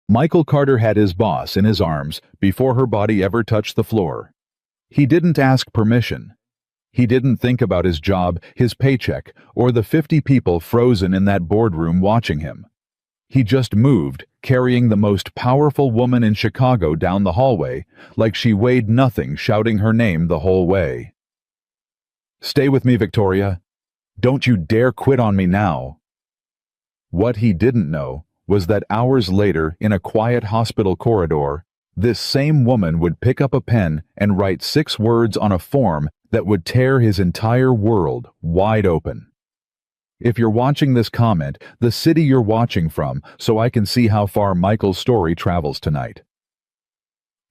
Michael Carter had his boss in his arms before her body ever touched the floor. He didn't ask permission. He didn't think about his job, his paycheck, or the 50 people frozen in that boardroom watching him. He just moved, carrying the most powerful woman in Chicago down the hallway like she weighed nothing, shouting her name the whole way. "Stay with me, Victoria. Don't you dare quit on me now." What he didn't know was that hours later, in a quiet hospital corridor, this same woman would pick up a pen and write 6 words on a form that would tear his entire world wide open. If you're watching this, comment the city you're watching from so I can see how far Michael's story travels tonight.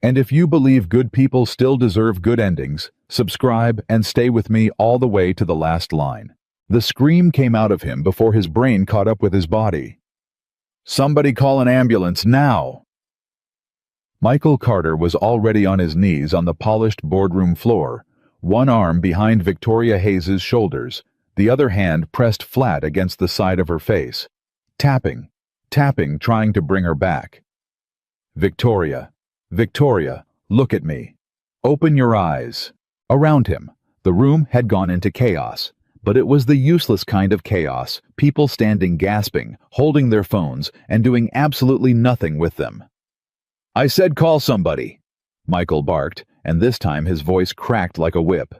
And if you believe good people still deserve good endings, subscribe and stay with me all the way to the last line. The scream came out of him before his brain caught up with his body. "Somebody call an ambulance now!" Michael Carter was already on his knees on the polished boardroom floor, one arm behind Victoria Hayes's shoulders, the other hand pressed flat against the side of her face, tapping, trying to bring her back. "Victoria, Victoria, look at me. Open your eyes." Around him, the room had gone into chaos. But it was the useless kind of chaos, people standing gasping, holding their phones, and doing absolutely nothing with them. "I said call somebody," Michael barked, and this time his voice cracked like a whip.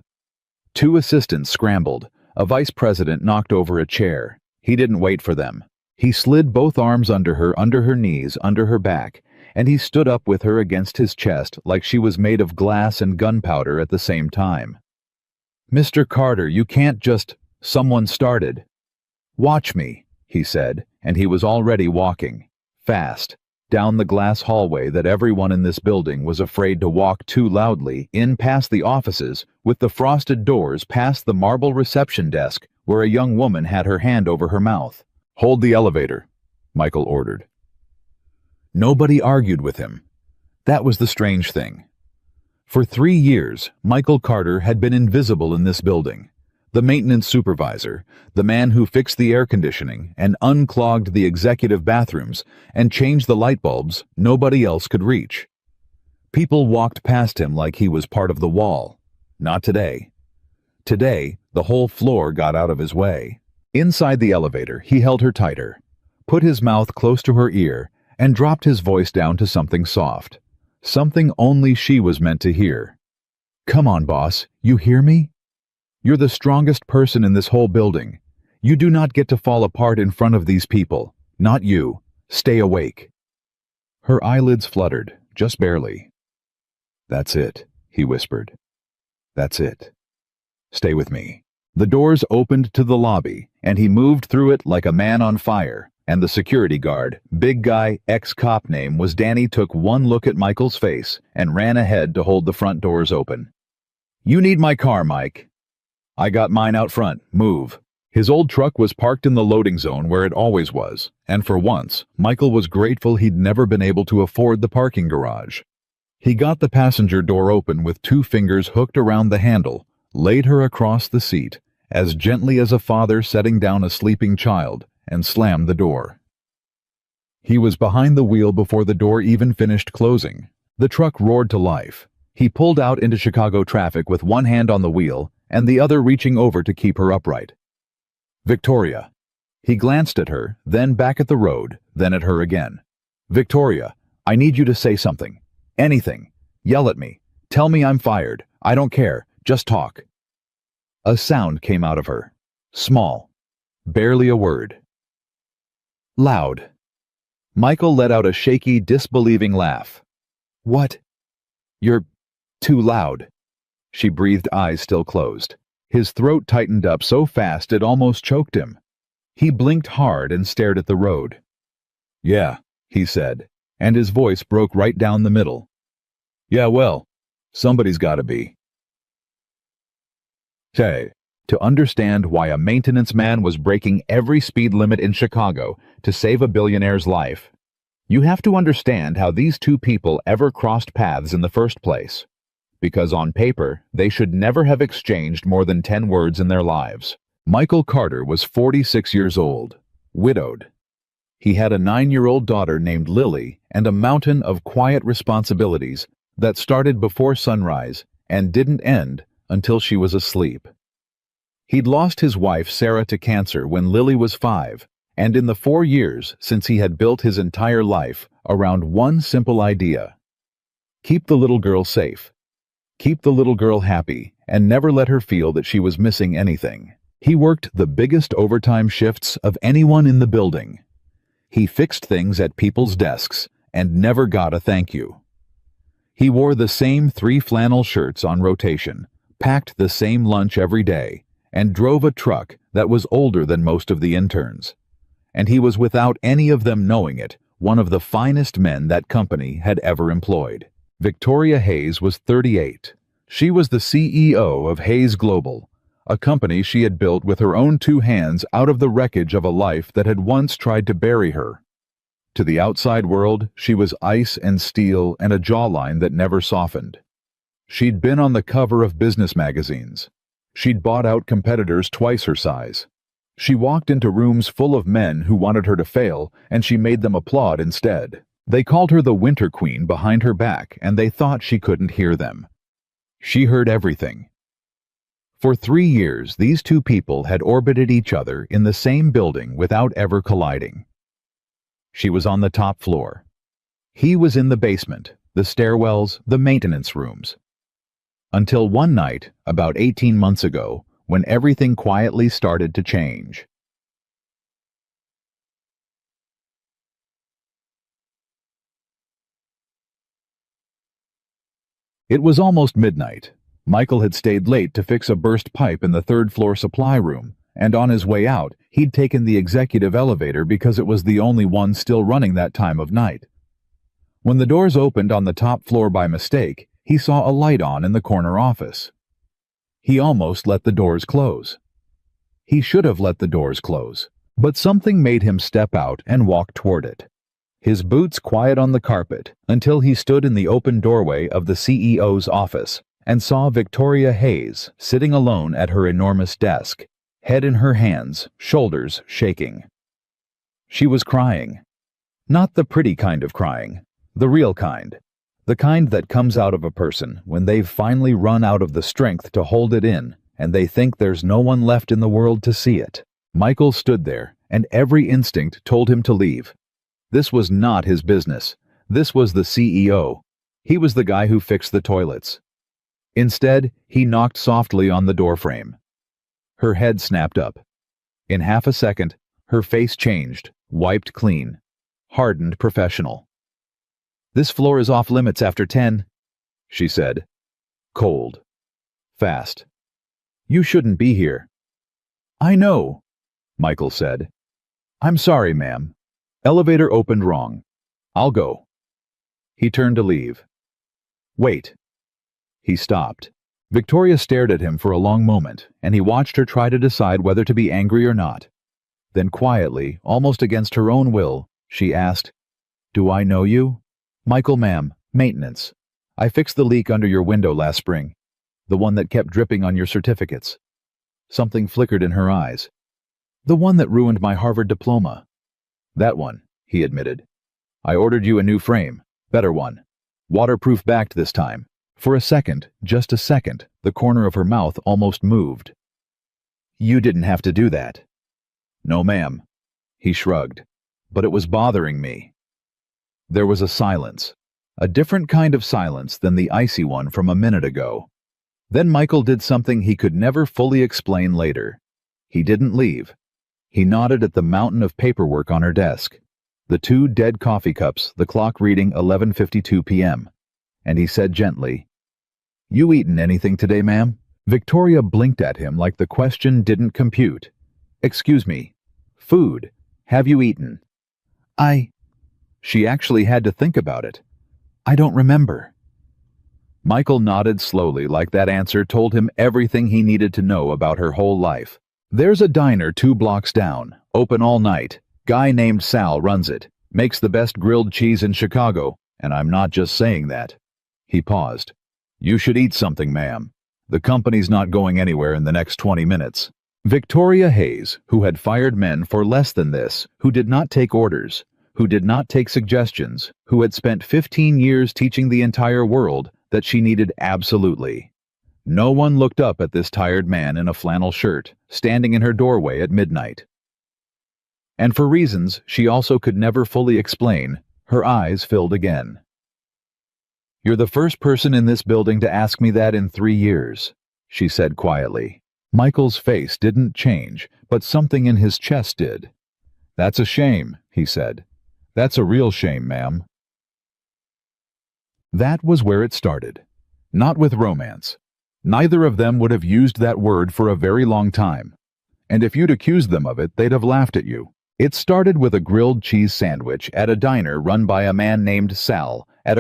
2 assistants scrambled. A vice president knocked over a chair. He didn't wait for them. He slid both arms under her knees, under her back, and he stood up with her against his chest like she was made of glass and gunpowder at the same time. "Mr. Carter, you can't just—" Someone started. "Watch me," he said, and he was already walking, fast, down the glass hallway that everyone in this building was afraid to walk too loudly, in past the offices, with the frosted doors, past the marble reception desk, where a young woman had her hand over her mouth. "Hold the elevator," Michael ordered. Nobody argued with him. That was the strange thing. For 3 years, Michael Carter had been invisible in this building. The maintenance supervisor, the man who fixed the air conditioning and unclogged the executive bathrooms and changed the light bulbs nobody else could reach. People walked past him like he was part of the wall. Not today. Today, the whole floor got out of his way. Inside the elevator, he held her tighter, put his mouth close to her ear, and dropped his voice down to something soft. Something only she was meant to hear. "Come on, boss. You hear me? You're the strongest person in this whole building. You do not get to fall apart in front of these people. Not you. Stay awake." Her eyelids fluttered, just barely. "That's it," he whispered. "That's it. Stay with me." The doors opened to the lobby, and he moved through it like a man on fire. And the security guard, big guy, ex-cop name was Danny, took one look at Michael's face and ran ahead to hold the front doors open. "You need my car, Mike." "I got mine out front. Move." His old truck was parked in the loading zone where it always was, and for once, Michael was grateful he'd never been able to afford the parking garage. He got the passenger door open with 2 fingers hooked around the handle, laid her across the seat, as gently as a father setting down a sleeping child, and slammed the door. He was behind the wheel before the door even finished closing. The truck roared to life. He pulled out into Chicago traffic with one hand on the wheel and the other reaching over to keep her upright. "Victoria." He glanced at her, then back at the road, then at her again. "Victoria, I need you to say something. Anything. Yell at me. Tell me I'm fired. I don't care. Just talk." A sound came out of her. Small. Barely a word. Loud. Michael let out a shaky, disbelieving laugh. "What? You're too loud." She breathed, eyes still closed. His throat tightened up so fast it almost choked him. He blinked hard and stared at the road. "Yeah," he said, and his voice broke right down the middle. "Yeah, well, somebody's gotta be." Hey. To understand why a maintenance man was breaking every speed limit in Chicago to save a billionaire's life, you have to understand how these 2 people ever crossed paths in the first place. Because on paper, they should never have exchanged more than 10 words in their lives. Michael Carter was 46 years old, widowed. He had a 9-year-old daughter named Lily and a mountain of quiet responsibilities that started before sunrise and didn't end until she was asleep. He'd lost his wife Sarah to cancer when Lily was 5, and in the 4 years since he had built his entire life around one simple idea: keep the little girl safe. Keep the little girl happy and never let her feel that she was missing anything. He worked the biggest overtime shifts of anyone in the building. He fixed things at people's desks and never got a thank you. He wore the same 3 flannel shirts on rotation, packed the same lunch every day, and drove a truck that was older than most of the interns. And he was, without any of them knowing it, one of the finest men that company had ever employed. Victoria Hayes was 38. She was the CEO of Hayes Global, a company she had built with her own 2 hands out of the wreckage of a life that had once tried to bury her. To the outside world, she was ice and steel and a jawline that never softened. She'd been on the cover of business magazines. She'd bought out competitors twice her size. She walked into rooms full of men who wanted her to fail, and she made them applaud instead. They called her the Winter Queen behind her back, and they thought she couldn't hear them. She heard everything. For 3 years, these 2 people had orbited each other in the same building without ever colliding. She was on the top floor. He was in the basement, the stairwells, the maintenance rooms. Until one night, about 18 months ago, when everything quietly started to change. It was almost midnight. Michael had stayed late to fix a burst pipe in the 3rd-floor supply room, and on his way out, he'd taken the executive elevator because it was the only one still running that time of night. When the doors opened on the top floor by mistake, he saw a light on in the corner office. He almost let the doors close. He should have let the doors close, but something made him step out and walk toward it. His boots quiet on the carpet until he stood in the open doorway of the CEO's office and saw Victoria Hayes sitting alone at her enormous desk, head in her hands, shoulders shaking. She was crying. Not the pretty kind of crying, the real kind. The kind that comes out of a person when they've finally run out of the strength to hold it in and they think there's no one left in the world to see it. Michael stood there, and every instinct told him to leave. This was not his business. This was the CEO. He was the guy who fixed the toilets. Instead, he knocked softly on the doorframe. Her head snapped up. In half a second, her face changed, wiped clean, hardened professional. "This floor is off limits after 10, she said. Cold. Fast. "You shouldn't be here." "I know," Michael said. "I'm sorry, ma'am. Elevator opened wrong. I'll go." He turned to leave. "Wait." He stopped. Victoria stared at him for a long moment, and he watched her try to decide whether to be angry or not. Then quietly, almost against her own will, she asked, "Do I know you?" "Michael, ma'am, maintenance. I fixed the leak under your window last spring, the one that kept dripping on your certificates." Something flickered in her eyes. "The one that ruined my Harvard diploma." "That one," he admitted. "I ordered you a new frame, better one. Waterproof backed this time." For a second, just a second, the corner of her mouth almost moved. "You didn't have to do that." "No, ma'am." He shrugged. "But it was bothering me." There was a silence, a different kind of silence than the icy one from a minute ago. Then Michael did something he could never fully explain later. He didn't leave. He nodded at the mountain of paperwork on her desk, the 2 dead coffee cups, the clock reading 11:52 p.m., and he said gently, "You eaten anything today, ma'am?" Victoria blinked at him like the question didn't compute. "Excuse me. Food. Have you eaten?" She actually had to think about it. "I don't remember." Michael nodded slowly, like that answer told him everything he needed to know about her whole life. "There's a diner 2 blocks down, open all night. Guy named Sal runs it, makes the best grilled cheese in Chicago, and I'm not just saying that." He paused. "You should eat something, ma'am. The company's not going anywhere in the next 20 minutes. Victoria Hayes, who had fired men for less than this, who did not take orders, who did not take suggestions, who had spent 15 years teaching the entire world that she needed absolutely. No one looked up at this tired man in a flannel shirt, standing in her doorway at midnight. And for reasons she also could never fully explain, her eyes filled again. "You're the first person in this building to ask me that in 3 years," she said quietly. Michael's face didn't change, but something in his chest did. "That's a shame," he said. "That's a real shame, ma'am." That was where it started. Not with romance. Neither of them would have used that word for a very long time. And if you'd accused them of it, they'd have laughed at you. It started with a grilled cheese sandwich at a diner run by a man named Sal at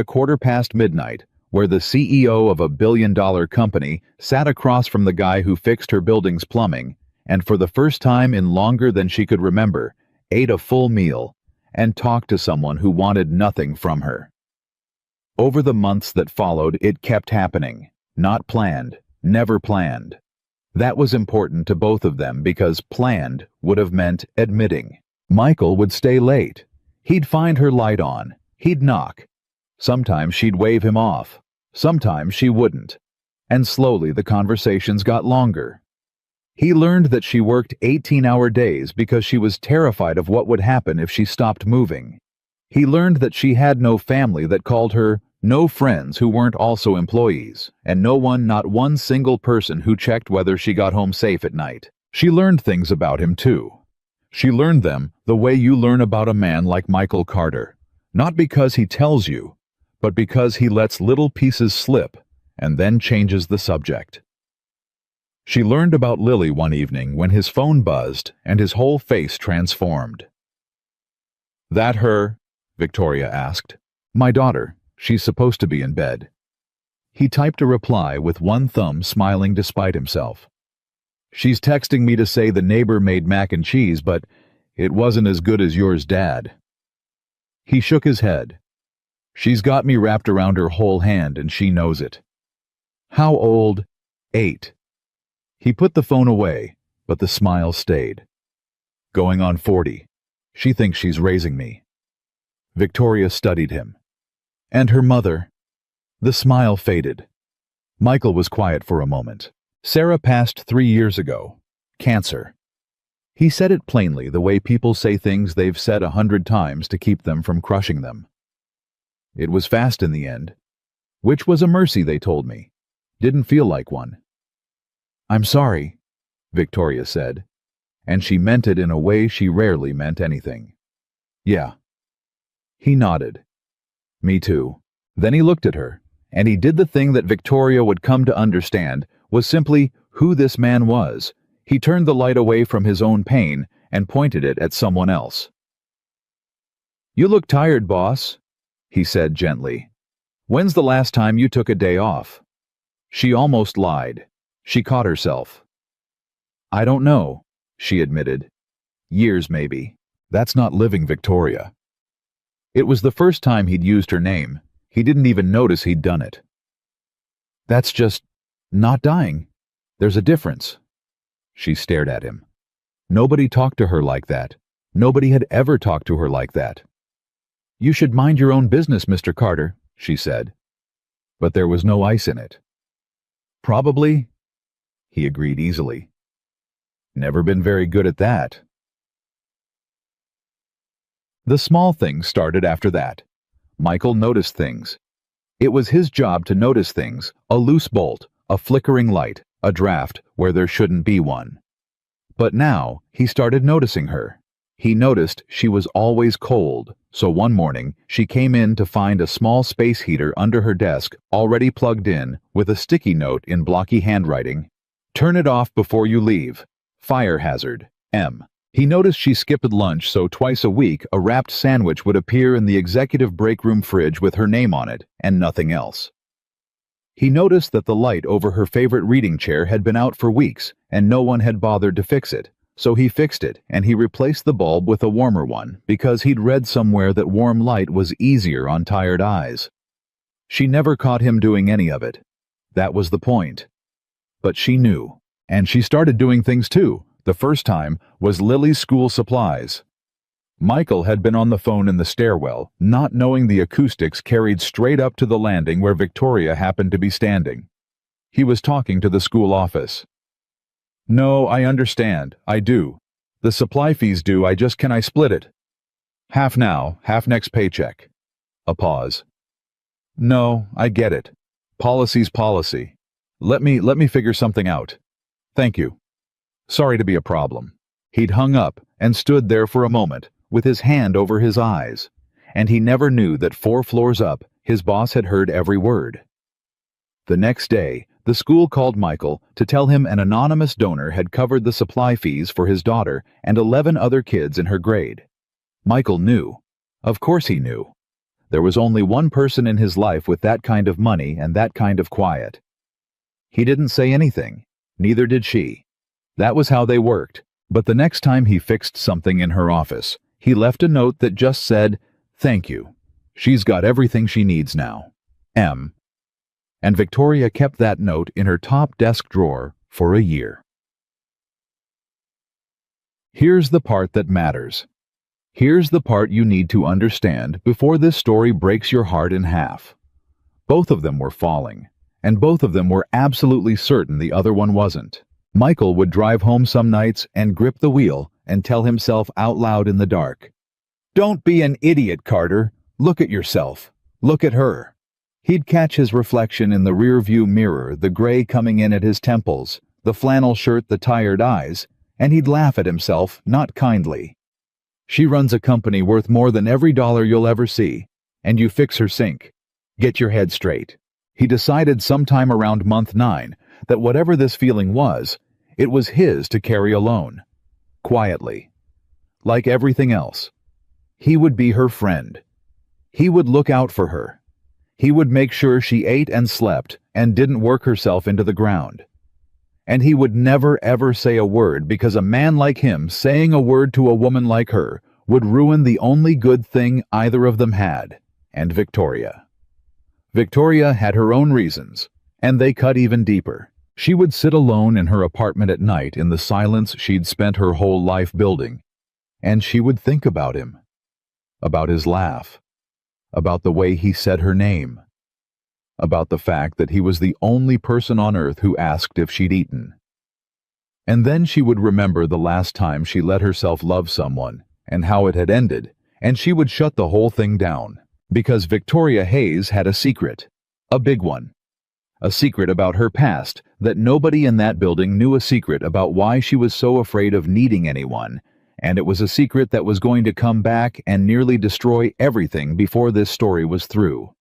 midnight, where the CEO of a billion-dollar company sat across from the guy who fixed her building's plumbing, and for the first time in longer than she could remember, ate a full meal and talked to someone who wanted nothing from her. Over the months that followed, it kept happening. Not planned, never planned. That was important to both of them because planned would have meant admitting. Michael would stay late. He'd find her light on. He'd knock. Sometimes she'd wave him off. Sometimes she wouldn't. And slowly the conversations got longer. He learned that she worked 18-hour days because she was terrified of what would happen if she stopped moving. He learned that she had no family that called her, no friends who weren't also employees, and not one single person who checked whether she got home safe at night. She learned things about him too. She learned them the way you learn about a man like Michael Carter. Not because he tells you, but because he lets little pieces slip and then changes the subject. She learned about Lily one evening when his phone buzzed and his whole face transformed. "That her?" Victoria asked. "My daughter. She's supposed to be in bed." He typed a reply with one thumb smiling despite himself. "She's texting me to say the neighbor made mac and cheese, but it wasn't as good as yours, Dad." He shook his head. "She's got me wrapped around her whole hand and she knows it." "How old?" "8. He put the phone away, but the smile stayed. "Going on 40. She thinks she's raising me." Victoria studied him. "And her mother?" The smile faded. Michael was quiet for a moment. "Sarah passed 3 years ago. Cancer." He said it plainly, the way people say things they've said 100 times to keep them from crushing them. "It was fast in the end. Which was a mercy, they told me. Didn't feel like one." "I'm sorry," Victoria said, and she meant it in a way she rarely meant anything. "Yeah." He nodded. "Me too." Then he looked at her, and he did the thing that Victoria would come to understand was simply who this man was. He turned the light away from his own pain and pointed it at someone else. "You look tired, boss," he said gently. "When's the last time you took a day off?" She almost lied. She caught herself. "I don't know," she admitted. "Years, maybe. That's not living, Victoria." It was the first time he'd used her name. He didn't even notice he'd done it. "That's just not dying. There's a difference." She stared at him. Nobody talked to her like that. Nobody had ever talked to her like that. "You should mind your own business, Mr. Carter," she said. But there was no ice in it. "Probably," he agreed easily. "Never been very good at that." The small things started after that. Michael noticed things. It was his job to notice things, a loose bolt, a flickering light, a draft where there shouldn't be one. But now he started noticing her. He noticed she was always cold, so one morning she came in to find a small space heater under her desk already plugged in with a sticky note in blocky handwriting. "Turn it off before you leave. Fire hazard, M." He noticed she skipped lunch, so twice a week a wrapped sandwich would appear in the executive break room fridge with her name on it and nothing else. He noticed that the light over her favorite reading chair had been out for weeks and no one had bothered to fix it. So he fixed it, and he replaced the bulb with a warmer one because he'd read somewhere that warm light was easier on tired eyes. She never caught him doing any of it. That was the point. But she knew. And she started doing things too, The first time was Lily's school supplies. Michael had been on the phone in the stairwell, not knowing the acoustics carried straight up to the landing where Victoria happened to be standing. He was talking to the school office. "No, I understand. I do. The supply fee's due. Can I split it? Half now, half next paycheck." A pause. "No, I get it. Policy's policy. Let me figure something out. Thank you. Sorry to be a problem." He'd hung up and stood there for a moment, with his hand over his eyes, and he never knew that 4 floors up, his boss had heard every word. The next day, the school called Michael to tell him an anonymous donor had covered the supply fees for his daughter and 11 other kids in her grade. Michael knew. Of course he knew. There was only one person in his life with that kind of money and that kind of quiet. He didn't say anything, neither did she. That was how they worked, but the next time he fixed something in her office, he left a note that just said, "Thank you. She's got everything she needs now. M." And Victoria kept that note in her top desk drawer for a year. Here's the part that matters. Here's the part you need to understand before this story breaks your heart in half. Both of them were falling, and both of them were absolutely certain the other one wasn't. Michael would drive home some nights and grip the wheel and tell himself out loud in the dark, "Don't be an idiot, Carter. Look at yourself. Look at her." He'd catch his reflection in the rear-view mirror, the gray coming in at his temples, the flannel shirt, the tired eyes, and he'd laugh at himself, not kindly. "She runs a company worth more than every dollar you'll ever see, and you fix her sink. Get your head straight." He decided sometime around month 9 that whatever this feeling was, it was his to carry alone. Quietly. Like everything else. He would be her friend. He would look out for her. He would make sure she ate and slept and didn't work herself into the ground. And he would never ever say a word, because a man like him saying a word to a woman like her would ruin the only good thing either of them had, and Victoria. Victoria had her own reasons, and they cut even deeper. She would sit alone in her apartment at night in the silence she'd spent her whole life building, and she would think about him, about his laugh, about the way he said her name, about the fact that he was the only person on earth who asked if she'd eaten. And then she would remember the last time she let herself love someone and how it had ended, and she would shut the whole thing down, because Victoria Hayes had a secret, a big one. A secret about her past that nobody in that building knew, a secret about why she was so afraid of needing anyone, and it was a secret that was going to come back and nearly destroy everything before this story was through.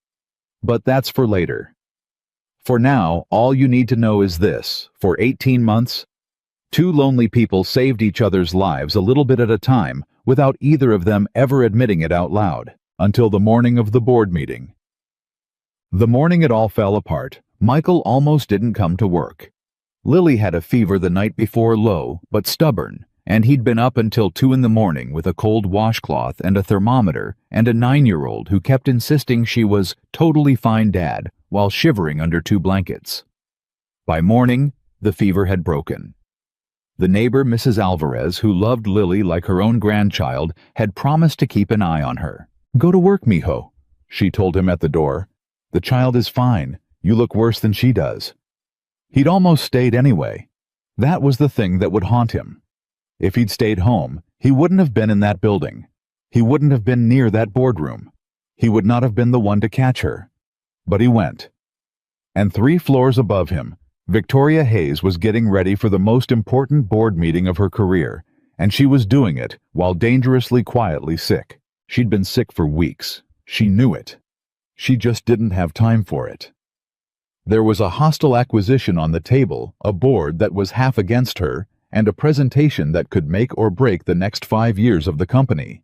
But that's for later. For now, all you need to know is this: for 18 months, 2 lonely people saved each other's lives a little bit at a time without either of them ever admitting it out loud, until the morning of the board meeting. The morning it all fell apart, Michael almost didn't come to work. Lily had a fever the night before, low but stubborn, and he'd been up until 2 in the morning with a cold washcloth and a thermometer and a 9-year-old who kept insisting she was totally fine, Dad, while shivering under 2 blankets. By morning, the fever had broken. The neighbor, Mrs. Alvarez, who loved Lily like her own grandchild, had promised to keep an eye on her. "Go to work, mijo," she told him at the door. "The child is fine. You look worse than she does." He'd almost stayed anyway. That was the thing that would haunt him. If he'd stayed home, he wouldn't have been in that building. He wouldn't have been near that boardroom. He would not have been the one to catch her. But he went. And 3 floors above him, Victoria Hayes was getting ready for the most important board meeting of her career, and she was doing it while dangerously quietly sick. She'd been sick for weeks. She knew it. She just didn't have time for it. There was a hostile acquisition on the table, a board that was half against her, and a presentation that could make or break the next 5 years of the company.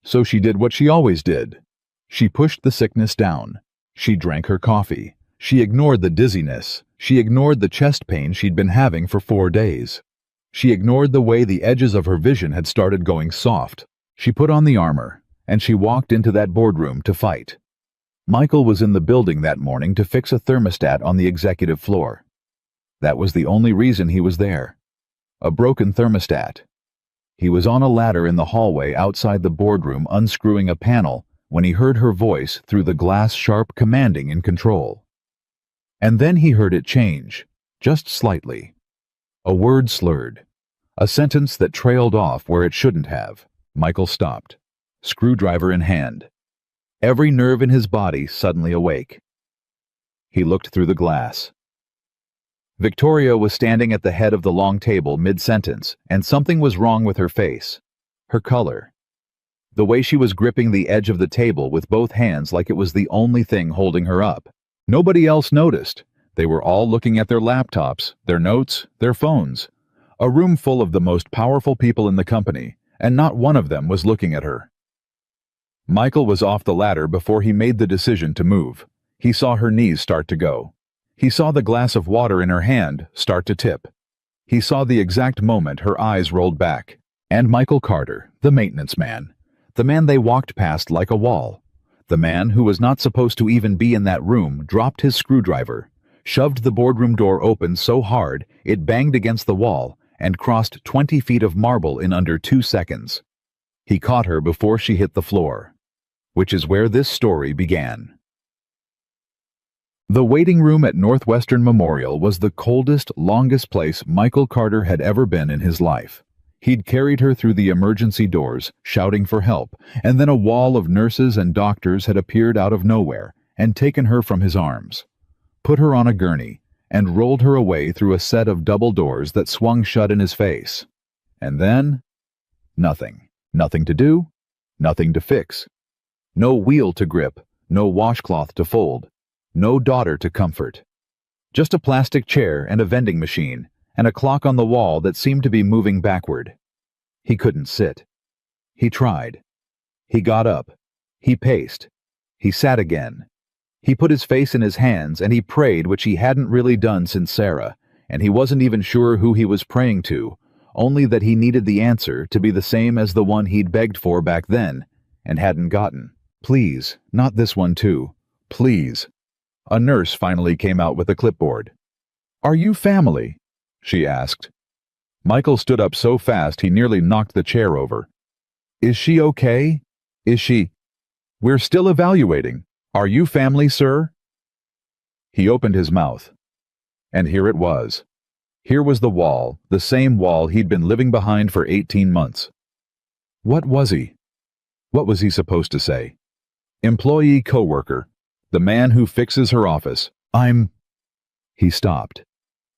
So she did what she always did. She pushed the sickness down. She drank her coffee. She ignored the dizziness. She ignored the chest pain she'd been having for 4 days. She ignored the way the edges of her vision had started going soft. She put on the armor, and she walked into that boardroom to fight. Michael was in the building that morning to fix a thermostat on the executive floor. That was the only reason he was there. A broken thermostat. He was on a ladder in the hallway outside the boardroom unscrewing a panel when he heard her voice through the glass, sharp, commanding in control. And then he heard it change, just slightly. A word slurred. A sentence that trailed off where it shouldn't have. Michael stopped, screwdriver in hand. Every nerve in his body suddenly awake. He looked through the glass. Victoria was standing at the head of the long table mid-sentence, and something was wrong with her face. Her color. The way she was gripping the edge of the table with both hands like it was the only thing holding her up. Nobody else noticed. They were all looking at their laptops, their notes, their phones. A room full of the most powerful people in the company, and not one of them was looking at her. Michael was off the ladder before he made the decision to move. He saw her knees start to go. He saw the glass of water in her hand start to tip. He saw the exact moment her eyes rolled back. And Michael Carter, the maintenance man. The man they walked past like a wall. The man who was not supposed to even be in that room dropped his screwdriver, shoved the boardroom door open so hard it banged against the wall, and crossed 20 feet of marble in under 2 seconds. He caught her before she hit the floor. Which is where this story began. The waiting room at Northwestern Memorial was the coldest, longest place Michael Carter had ever been in his life. He'd carried her through the emergency doors, shouting for help, and then a wall of nurses and doctors had appeared out of nowhere and taken her from his arms, put her on a gurney, and rolled her away through a set of double doors that swung shut in his face. And then, nothing. Nothing to do, nothing to fix. No wheel to grip, no washcloth to fold, no daughter to comfort. Just a plastic chair and a vending machine, and a clock on the wall that seemed to be moving backward. He couldn't sit. He tried. He got up. He paced. He sat again. He put his face in his hands and he prayed, which he hadn't really done since Sarah, and he wasn't even sure who he was praying to, only that he needed the answer to be the same as the one he'd begged for back then and hadn't gotten. Please, not this one too. Please. A nurse finally came out with a clipboard. "Are you family?" she asked. Michael stood up so fast he nearly knocked the chair over. "Is she okay? Is she—" "We're still evaluating. Are you family, sir?" He opened his mouth. And here it was. Here was the wall, the same wall he'd been living behind for 18 months. What was he? What was he supposed to say? Employee coworker. The man who fixes her office. He stopped.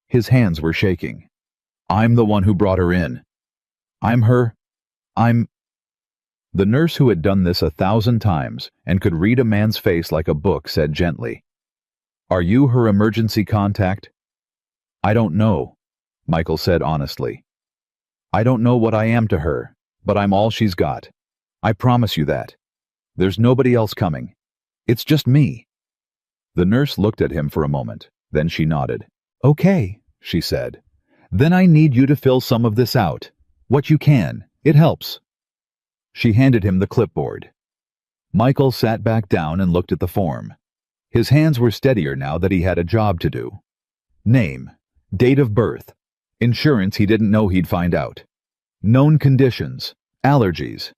His hands were shaking. "I'm the one who brought her in. I'm her. The nurse who had done this 1,000 times and could read a man's face like a book said gently, "Are you her emergency contact?" "I don't know," Michael said honestly. "I don't know what I am to her, but I'm all she's got. I promise you that. There's nobody else coming. It's just me." The nurse looked at him for a moment, then she nodded. "Okay," she said. "Then I need you to fill some of this out. What you can. It helps." She handed him the clipboard. Michael sat back down and looked at the form. His hands were steadier now that he had a job to do. Name, date of birth, insurance he didn't know he'd find out, known conditions, allergies.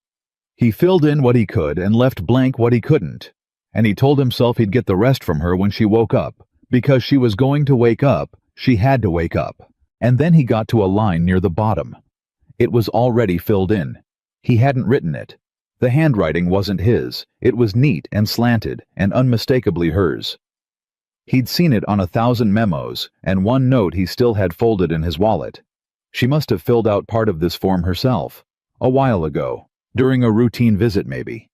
He filled in what he could and left blank what he couldn't, and he told himself he'd get the rest from her when she woke up, because she was going to wake up, she had to wake up. And then he got to a line near the bottom. It was already filled in. He hadn't written it. The handwriting wasn't his. It was neat and slanted and unmistakably hers. He'd seen it on 1,000 memos and one note he still had folded in his wallet. She must have filled out part of this form herself, a while ago, during a routine visit maybe.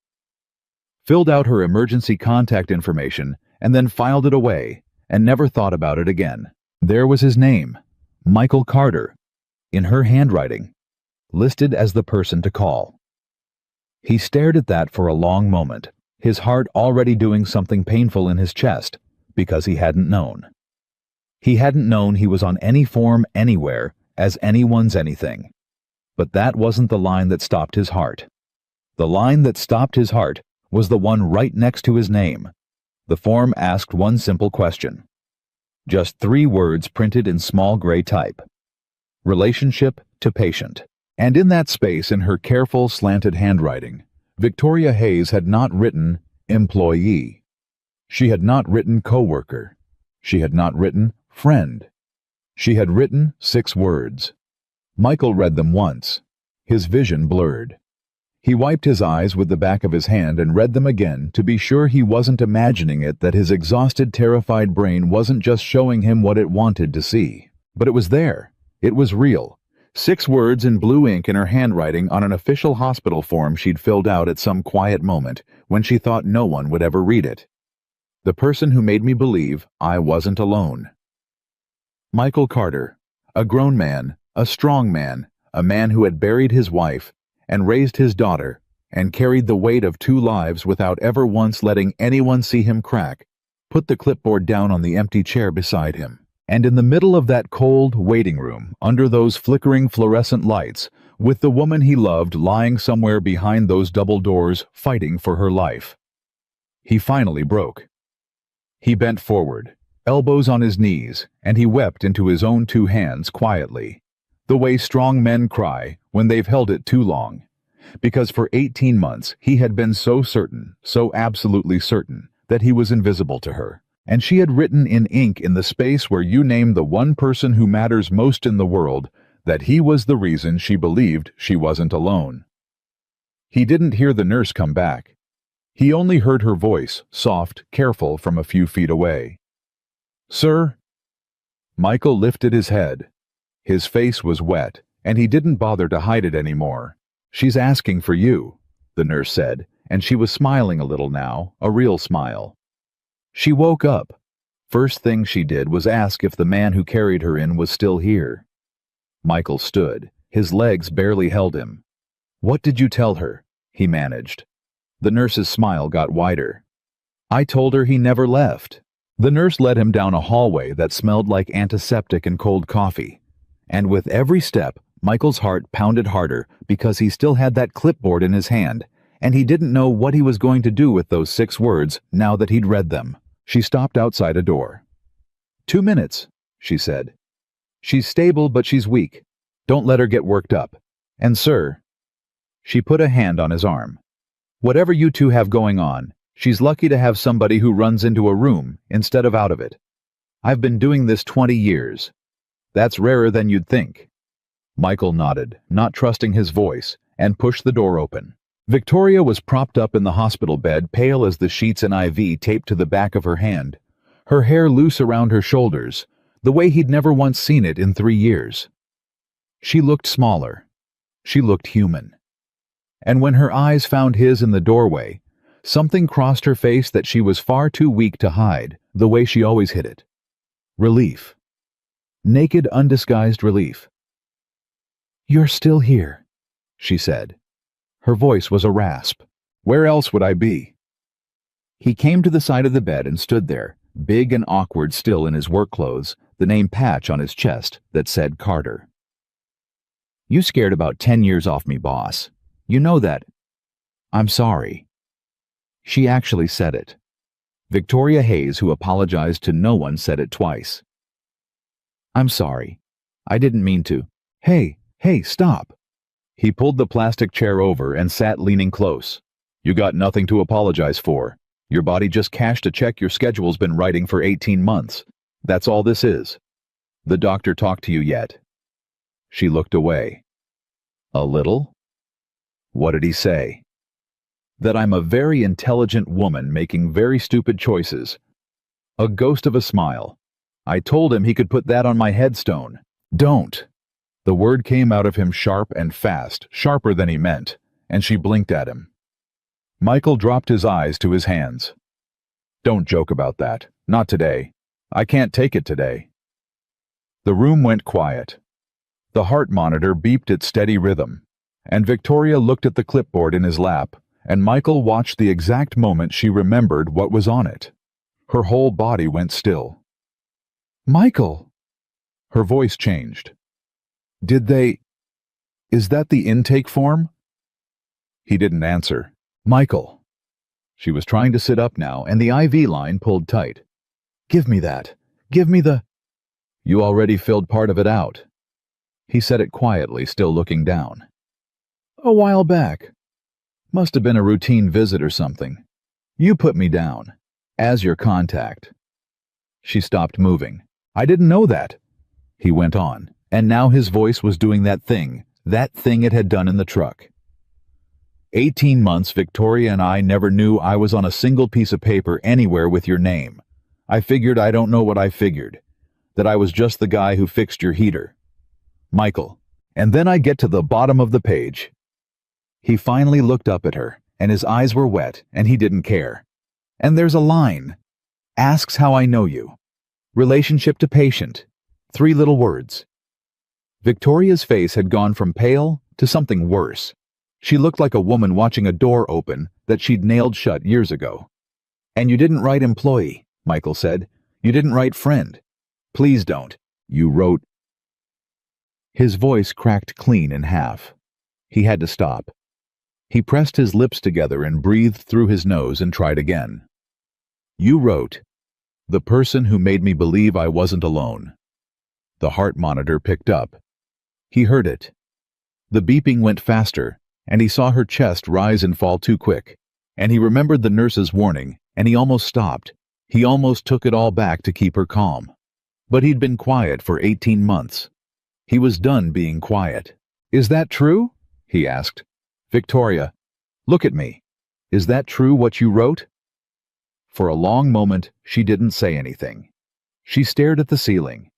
Filled out her emergency contact information and then filed it away and never thought about it again. There was his name, Michael Carter, in her handwriting, listed as the person to call. He stared at that for a long moment, his heart already doing something painful in his chest, because he hadn't known. He hadn't known he was on any form anywhere as anyone's anything. But that wasn't the line that stopped his heart. The line that stopped his heart was the one right next to his name. The form asked one simple question. Just 3 words printed in small gray type. relationship to patient. And in that space, in her careful, slanted handwriting, Victoria Hayes had not written employee. She had not written coworker. She had not written friend. She had written 6 words. Michael read them once. His vision blurred. He wiped his eyes with the back of his hand and read them again to be sure he wasn't imagining it, that his exhausted, terrified brain wasn't just showing him what it wanted to see. But it was there. It was real. 6 words in blue ink in her handwriting on an official hospital form she'd filled out at some quiet moment when she thought no one would ever read it. The person who made me believe I wasn't alone. Michael Carter, a grown man, a strong man, a man who had buried his wife and raised his daughter and carried the weight of 2 lives without ever once letting anyone see him crack, put the clipboard down on the empty chair beside him. And in the middle of that cold waiting room, under those flickering fluorescent lights, with the woman he loved lying somewhere behind those double doors fighting for her life, he finally broke. He bent forward, elbows on his knees, and he wept into his own 2 hands quietly, the way strong men cry when they've held it too long. Because for 18 months he had been so certain, so absolutely certain, that he was invisible to her. And she had written in ink in the space where you name the one person who matters most in the world that he was the reason she believed she wasn't alone. He didn't hear the nurse come back. He only heard her voice, soft, careful, from a few feet away. "Sir?" Michael lifted his head. His face was wet, and he didn't bother to hide it anymore. "She's asking for you," the nurse said, and she was smiling a little now, a real smile. She woke up. First thing she did was ask if the man who carried her in was still here. Michael stood. His legs barely held him. "What did you tell her?" he managed. The nurse's smile got wider. "I told her he never left." The nurse led him down a hallway that smelled like antiseptic and cold coffee. And with every step, Michael's heart pounded harder because he still had that clipboard in his hand, and he didn't know what he was going to do with those 6 words now that he'd read them. She stopped outside a door. 2 minutes, she said. "She's stable, but she's weak. Don't let her get worked up. And sir," she put a hand on his arm, "whatever you 2 have going on, she's lucky to have somebody who runs into a room instead of out of it. I've been doing this 20 years. That's rarer than you'd think." Michael nodded, not trusting his voice, and pushed the door open. Victoria was propped up in the hospital bed, pale as the sheets and IV taped to the back of her hand, her hair loose around her shoulders, the way he'd never once seen it in 3 years. She looked smaller. She looked human. And when her eyes found his in the doorway, something crossed her face that she was far too weak to hide, the way she always hid it. Relief. Naked, undisguised relief. "You're still here," she said. Her voice was a rasp. "Where else would I be?" He came to the side of the bed and stood there, big and awkward still in his work clothes, the name patch on his chest that said Carter. "You scared about 10 years off me, boss. You know that." "I'm sorry." She actually said it. Victoria Hayes, who apologized to no one, said it twice. "I'm sorry. I didn't mean to." Hey, stop." He pulled the plastic chair over and sat leaning close. "You got nothing to apologize for. Your body just cashed a check your schedule's been writing for 18 months. That's all this is. The doctor talked to you yet?" She looked away. "A little?" "What did he say?" "That I'm a very intelligent woman making very stupid choices." A ghost of a smile. "I told him he could put that on my headstone." "Don't." The word came out of him sharp and fast, sharper than he meant, and she blinked at him. Michael dropped his eyes to his hands. "Don't joke about that. Not today. I can't take it today." The room went quiet. The heart monitor beeped its steady rhythm, and Victoria looked at the clipboard in his lap, and Michael watched the exact moment she remembered what was on it. Her whole body went still. "Michael!" Her voice changed. Is that the intake form?" He didn't answer. "Michael." She was trying to sit up now, and the IV line pulled tight. "Give me that. Give me the—" "You already filled part of it out." He said it quietly, still looking down. A while back. Must have been a routine visit or something. You put me down. As your contact. She stopped moving. I didn't know that. He went on, and now his voice was doing that thing it had done in the truck. 18 months Victoria and I never knew I was on a single piece of paper anywhere with your name. I figured I don't know what I figured. That I was just the guy who fixed your heater. Michael. And then I get to the bottom of the page. He finally looked up at her, and his eyes were wet, and he didn't care. And there's a line. Asks how I know you. Relationship to patient. 3 little words. Victoria's face had gone from pale to something worse. She looked like a woman watching a door open that she'd nailed shut years ago. And you didn't write employee, Michael said. You didn't write friend. Please don't. You wrote. His voice cracked clean in half. He had to stop. He pressed his lips together and breathed through his nose and tried again. You wrote, the person who made me believe I wasn't alone. The heart monitor picked up. He heard it. The beeping went faster, and he saw her chest rise and fall too quick, and he remembered the nurse's warning, and he almost stopped. He almost took it all back to keep her calm. But he'd been quiet for 18 months. He was done being quiet. Is that true? He asked. Victoria, look at me. Is that true what you wrote? For a long moment, she didn't say anything. She stared at the ceiling.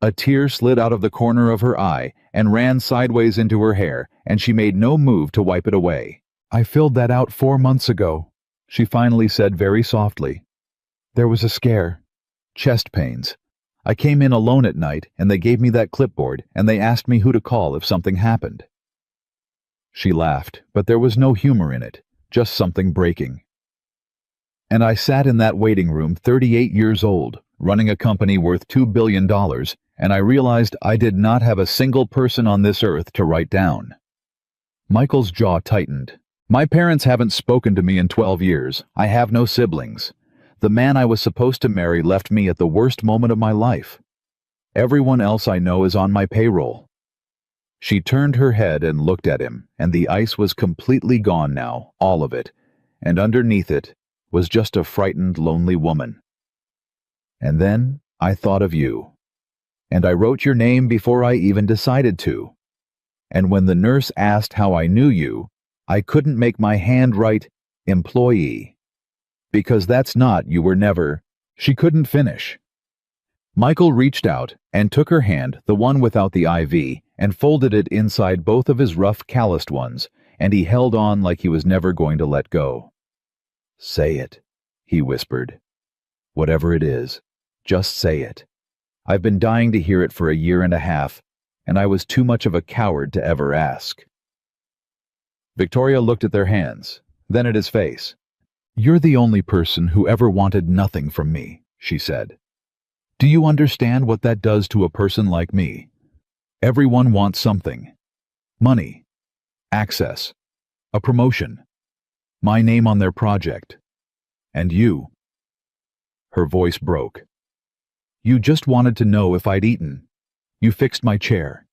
A tear slid out of the corner of her eye and ran sideways into her hair, and she made no move to wipe it away. I filled that out 4 months ago, she finally said very softly. There was a scare. Chest pains. I came in alone at night, and they gave me that clipboard, and they asked me who to call if something happened. She laughed, but there was no humor in it, just something breaking. And I sat in that waiting room 38 years old, running a company worth $2 billion, and I realized I did not have a single person on this earth to write down. Michael's jaw tightened. My parents haven't spoken to me in 12 years. I have no siblings. The man I was supposed to marry left me at the worst moment of my life. Everyone else I know is on my payroll. She turned her head and looked at him, and the ice was completely gone now, all of it, and underneath it was just a frightened, lonely woman. And then I thought of you. And I wrote your name before I even decided to. And when the nurse asked how I knew you, I couldn't make my hand write employee. Because that's not, you were never. She couldn't finish. Michael reached out and took her hand, the one without the IV, and folded it inside both of his rough, calloused ones, and he held on like he was never going to let go. Say it, he whispered. Whatever it is, just say it. I've been dying to hear it for 1.5 years, and I was too much of a coward to ever ask. Victoria looked at their hands, then at his face. You're the only person who ever wanted nothing from me, she said. Do you understand what that does to a person like me? Everyone wants something. Money. Access. A promotion. My name on their project. And you. Her voice broke. You just wanted to know if I'd eaten. You fixed my chair.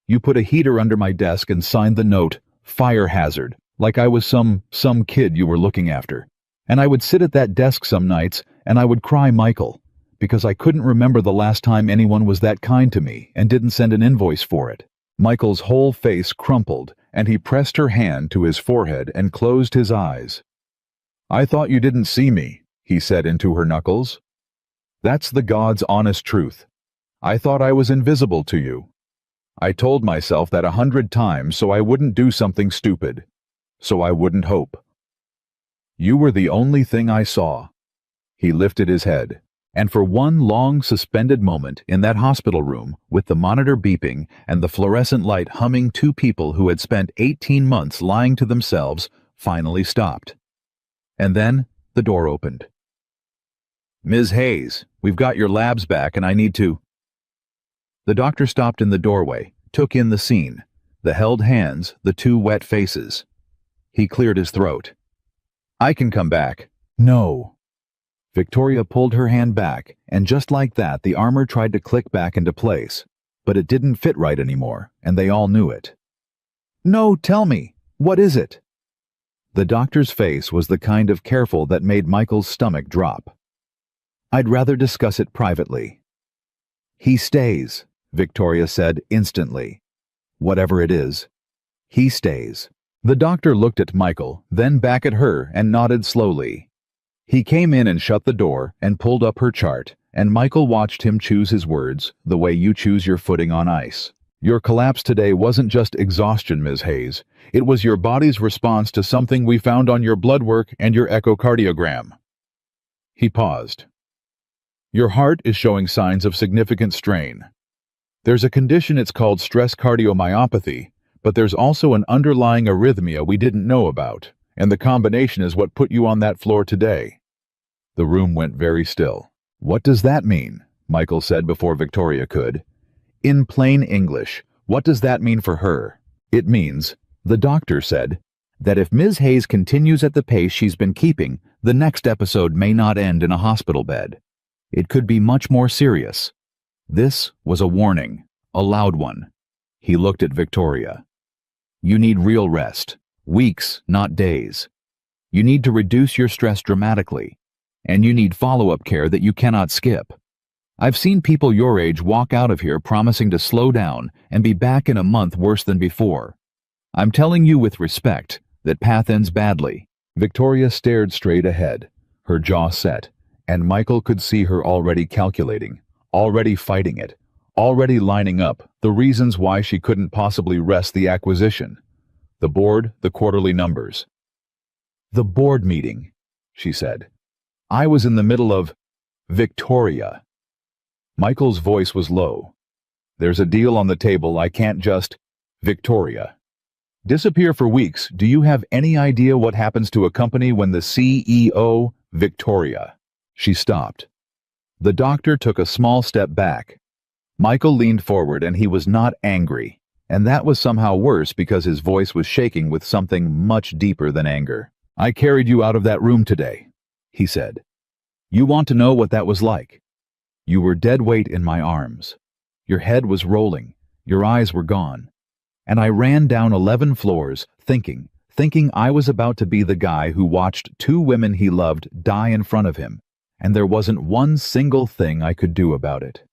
You put a heater under my desk and signed the note, fire hazard, like I was some kid you were looking after. And I would sit at that desk some nights, and I would cry Michael, because I couldn't remember the last time anyone was that kind to me and didn't send an invoice for it. Michael's whole face crumpled, and he pressed her hand to his forehead and closed his eyes. I thought you didn't see me, he said into her knuckles. That's the God's honest truth. I thought I was invisible to you. I told myself that 100 times so I wouldn't do something stupid, so I wouldn't hope. You were the only thing I saw. He lifted his head, and for one long suspended moment in that hospital room, with the monitor beeping and the fluorescent light humming, 2 people who had spent 18 months lying to themselves finally stopped. And then the door opened. Ms. Hayes, we've got your labs back and I need to... The doctor stopped in the doorway, took in the scene, the held hands, the 2 wet faces. He cleared his throat. I can come back. No. Victoria pulled her hand back, and just like that the armor tried to click back into place. but it didn't fit right anymore, and they all knew it. "No, tell me, what is it?" The doctor's face was the kind of careful that made Michael's stomach drop. "I'd rather discuss it privately." "He stays," Victoria said instantly. "Whatever it is, he stays." The doctor looked at Michael, then back at her, and nodded slowly. He came in and shut the door and pulled up her chart, and Michael watched him choose his words, the way you choose your footing on ice. "Your collapse today wasn't just exhaustion, Ms. Hayes. It was your body's response to something we found on your blood work and your echocardiogram." He paused. "Your heart is showing signs of significant strain. There's a condition, it's called stress cardiomyopathy, but there's also an underlying arrhythmia we didn't know about, and the combination is what put you on that floor today." The room went very still. "What does that mean?" Michael said before Victoria could. "In plain English, what does that mean for her?" "It means," the doctor said, "that if Ms. Hayes continues at the pace she's been keeping, the next episode may not end in a hospital bed. It could be much more serious." This was a warning, a loud one. He looked at Victoria. "You need real rest, weeks, not days. You need to reduce your stress dramatically, and you need follow-up care that you cannot skip. I've seen people your age walk out of here promising to slow down and be back in a month worse than before. I'm telling you with respect, that path ends badly." Victoria stared straight ahead, her jaw set, and Michael could see her already calculating, already fighting it, already lining up the reasons why she couldn't possibly wrest the acquisition. The board, the quarterly numbers. "The board meeting," she said. "I was in the middle of—" "Victoria." Michael's voice was low. "There's a deal on the table, I can't just—" "Victoria. Disappear for weeks. Do you have any idea what happens to a company when the CEO—" "Victoria." She stopped. The doctor took a small step back. Michael leaned forward, and he was not angry, and that was somehow worse because his voice was shaking with something much deeper than anger. "I carried you out of that room today," he said. "You want to know what that was like? You were dead weight in my arms. Your head was rolling, your eyes were gone. And I ran down 11 floors, thinking I was about to be the guy who watched 2 women he loved die in front of him, and there wasn't one single thing I could do about it."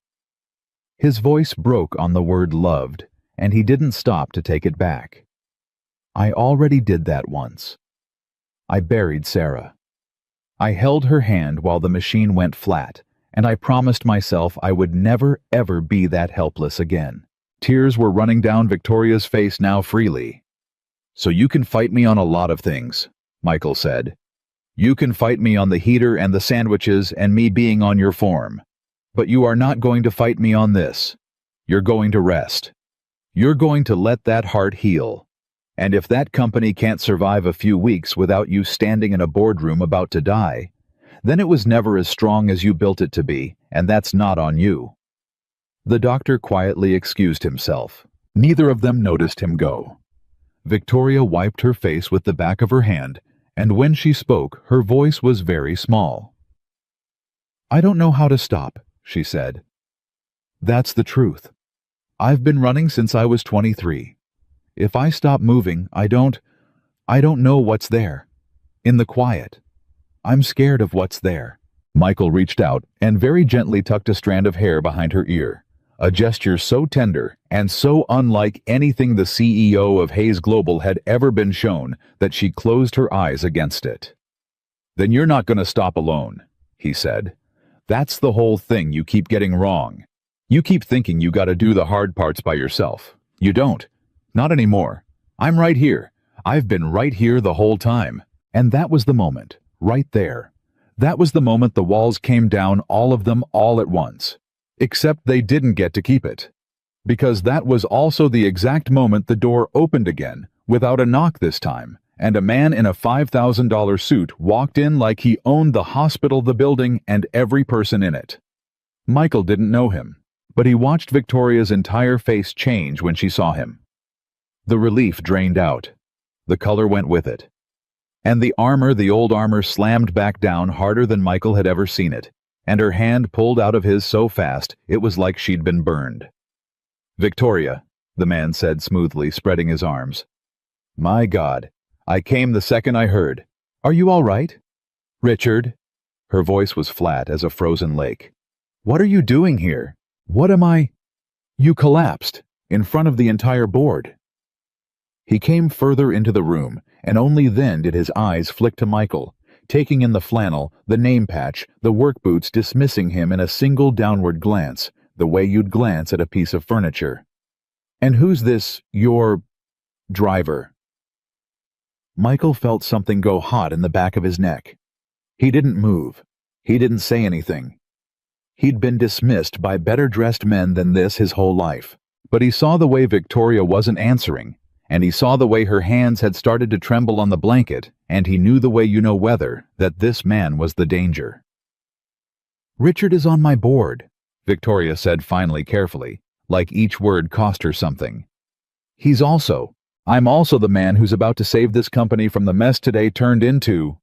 His voice broke on the word loved, and he didn't stop to take it back. "I already did that once. I buried Sarah. I held her hand while the machine went flat, and I promised myself I would never ever be that helpless again." Tears were running down Victoria's face now freely. "So you can fight me on a lot of things," Michael said. "You can fight me on the heater and the sandwiches and me being on your form. But you are not going to fight me on this. You're going to rest. You're going to let that heart heal. And if that company can't survive a few weeks without you standing in a boardroom about to die, then it was never as strong as you built it to be, and that's not on you." The doctor quietly excused himself. Neither of them noticed him go. Victoria wiped her face with the back of her hand, and when she spoke, her voice was very small. "I don't know how to stop," she said. "That's the truth. I've been running since I was 23. If I stop moving, I don't know what's there. In the quiet. I'm scared of what's there." Michael reached out and very gently tucked a strand of hair behind her ear, a gesture so tender and so unlike anything the CEO of Hayes Global had ever been shown that she closed her eyes against it. "Then you're not going to stop alone," he said. "That's the whole thing you keep getting wrong. You keep thinking you got to do the hard parts by yourself. You don't. Not anymore. I'm right here. I've been right here the whole time." And that was the moment, right there. That was the moment the walls came down, all of them, all at once. Except they didn't get to keep it. Because that was also the exact moment the door opened again, without a knock this time, and a man in a $5,000 suit walked in like he owned the hospital, the building, and every person in it. Michael didn't know him, but he watched Victoria's entire face change when she saw him. The relief drained out. The color went with it. And the old armor slammed back down harder than Michael had ever seen it, and her hand pulled out of his so fast it was like she'd been burned. Victoria, the man said smoothly, spreading his arms. My God, I came the second I heard. Are you all right? Richard? Her voice was flat as a frozen lake. What are you doing here? What am I? You collapsed, in front of the entire board. He came further into the room, and only then did his eyes flick to Michael, taking in the flannel, the name patch, the work boots, dismissing him in a single downward glance, the way you'd glance at a piece of furniture. And who's this, your driver? Michael felt something go hot in the back of his neck. He didn't move. He didn't say anything. He'd been dismissed by better-dressed men than this his whole life, but he saw the way Victoria wasn't answering, and he saw the way her hands had started to tremble on the blanket, and he knew the way you know weather, that this man was the danger. Richard is on my board, Victoria said finally carefully, like each word cost her something. I'm also the man who's about to save this company from the mess today turned into...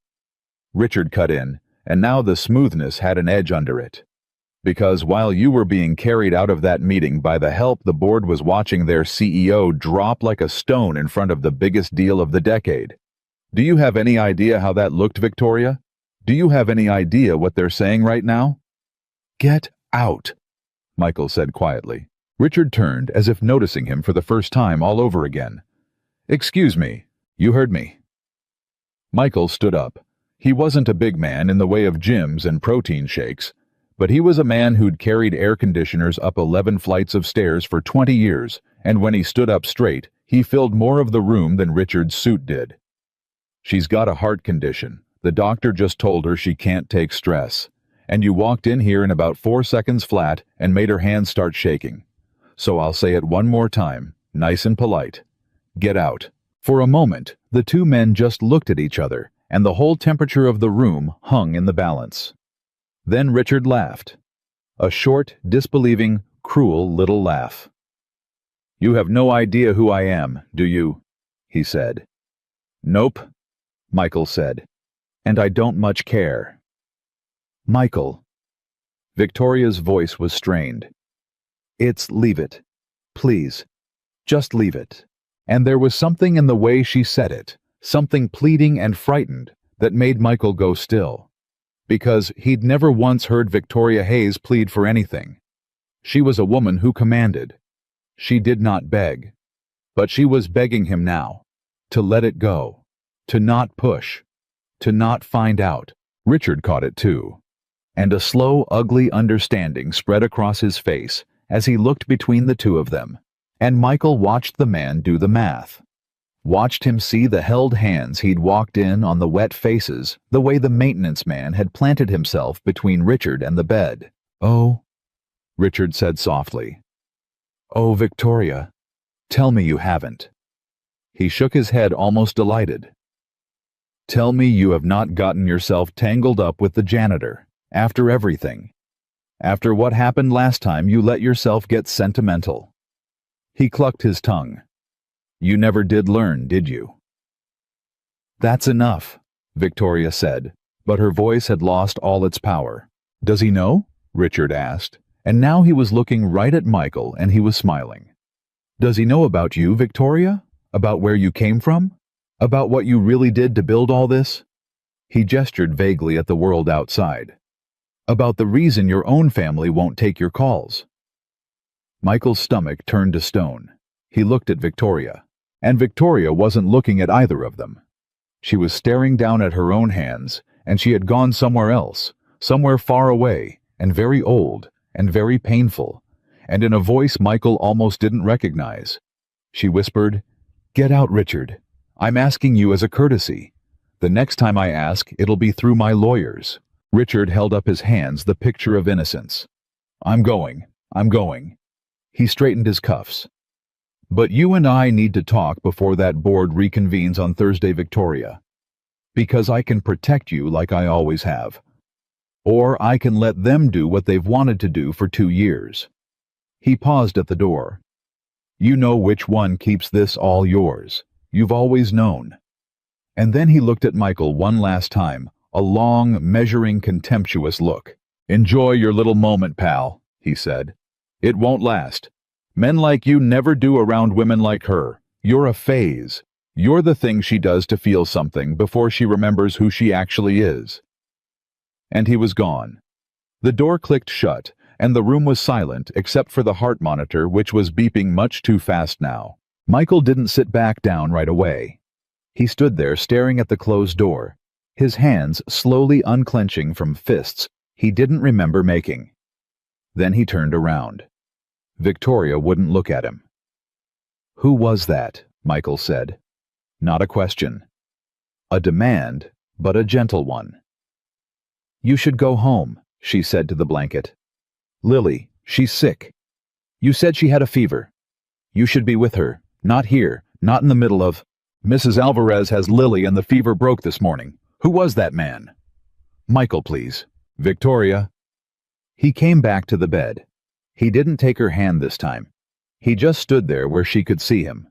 Richard cut in, and now the smoothness had an edge under it. Because while you were being carried out of that meeting by the help, the board was watching their CEO drop like a stone in front of the biggest deal of the decade. Do you have any idea how that looked, Victoria? Do you have any idea what they're saying right now? Get out, Michael said quietly. Richard turned as if noticing him for the first time all over again. Excuse me, you heard me. Michael stood up. He wasn't a big man in the way of gyms and protein shakes, but he was a man who'd carried air conditioners up 11 flights of stairs for 20 years, and when he stood up straight, he filled more of the room than Richard's suit did. She's got a heart condition. The doctor just told her she can't take stress. And you walked in here in about 4 seconds flat and made her hands start shaking. So I'll say it one more time, nice and polite. Get out. For a moment, the two men just looked at each other, and the whole temperature of the room hung in the balance. Then Richard laughed. A short, disbelieving, cruel little laugh. You have no idea who I am, do you? He said. Nope, Michael said. And I don't much care. Michael. Victoria's voice was strained. Leave it. Please. Just leave it. And there was something in the way she said it, something pleading and frightened, that made Michael go still. Because he'd never once heard Victoria Hayes plead for anything. She was a woman who commanded. She did not beg. But she was begging him now. To let it go. To not push. To not find out. Richard caught it too. And a slow, ugly understanding spread across his face as he looked between the two of them. And Michael watched the man do the math. Watched him see the held hands he'd walked in on the wet faces, the way the maintenance man had planted himself between Richard and the bed. Oh, Richard said softly. Oh, Victoria, tell me you haven't. He shook his head almost delighted. Tell me you have not gotten yourself tangled up with the janitor, after everything. After what happened last time, you let yourself get sentimental. He clucked his tongue. You never did learn, did you? That's enough, Victoria said, but her voice had lost all its power. Does he know? Richard asked, and now he was looking right at Michael and he was smiling. Does he know about you, Victoria? About where you came from? About what you really did to build all this? He gestured vaguely at the world outside. About the reason your own family won't take your calls. Michael's stomach turned to stone. He looked at Victoria, and Victoria wasn't looking at either of them. She was staring down at her own hands, and she had gone somewhere else, somewhere far away, and very old, and very painful, and in a voice Michael almost didn't recognize. She whispered, Get out, Richard. I'm asking you as a courtesy. The next time I ask, it'll be through my lawyers. Richard held up his hands, the picture of innocence. I'm going. He straightened his cuffs. But you and I need to talk before that board reconvenes on Thursday, Victoria. Because I can protect you like I always have. Or I can let them do what they've wanted to do for 2 years. He paused at the door. You know which one keeps this all yours. You've always known. And then he looked at Michael one last time, a long, measuring, contemptuous look. Enjoy your little moment, pal, he said. It won't last. Men like you never do around women like her. You're a phase. You're the thing she does to feel something before she remembers who she actually is." And he was gone. The door clicked shut, and the room was silent except for the heart monitor, which was beeping much too fast now. Michael didn't sit back down right away. He stood there staring at the closed door, his hands slowly unclenching from fists he didn't remember making. Then he turned around. Victoria wouldn't look at him. "Who was that?" Michael said. Not a question. A demand, but a gentle one. "You should go home," she said to the blanket. "Lily, she's sick. You said she had a fever. You should be with her, not here, not in the middle of—" "Mrs. Alvarez has Lily and the fever broke this morning. Who was that man?" "Michael, please." "Victoria." He came back to the bed. He didn't take her hand this time. He just stood there where she could see him.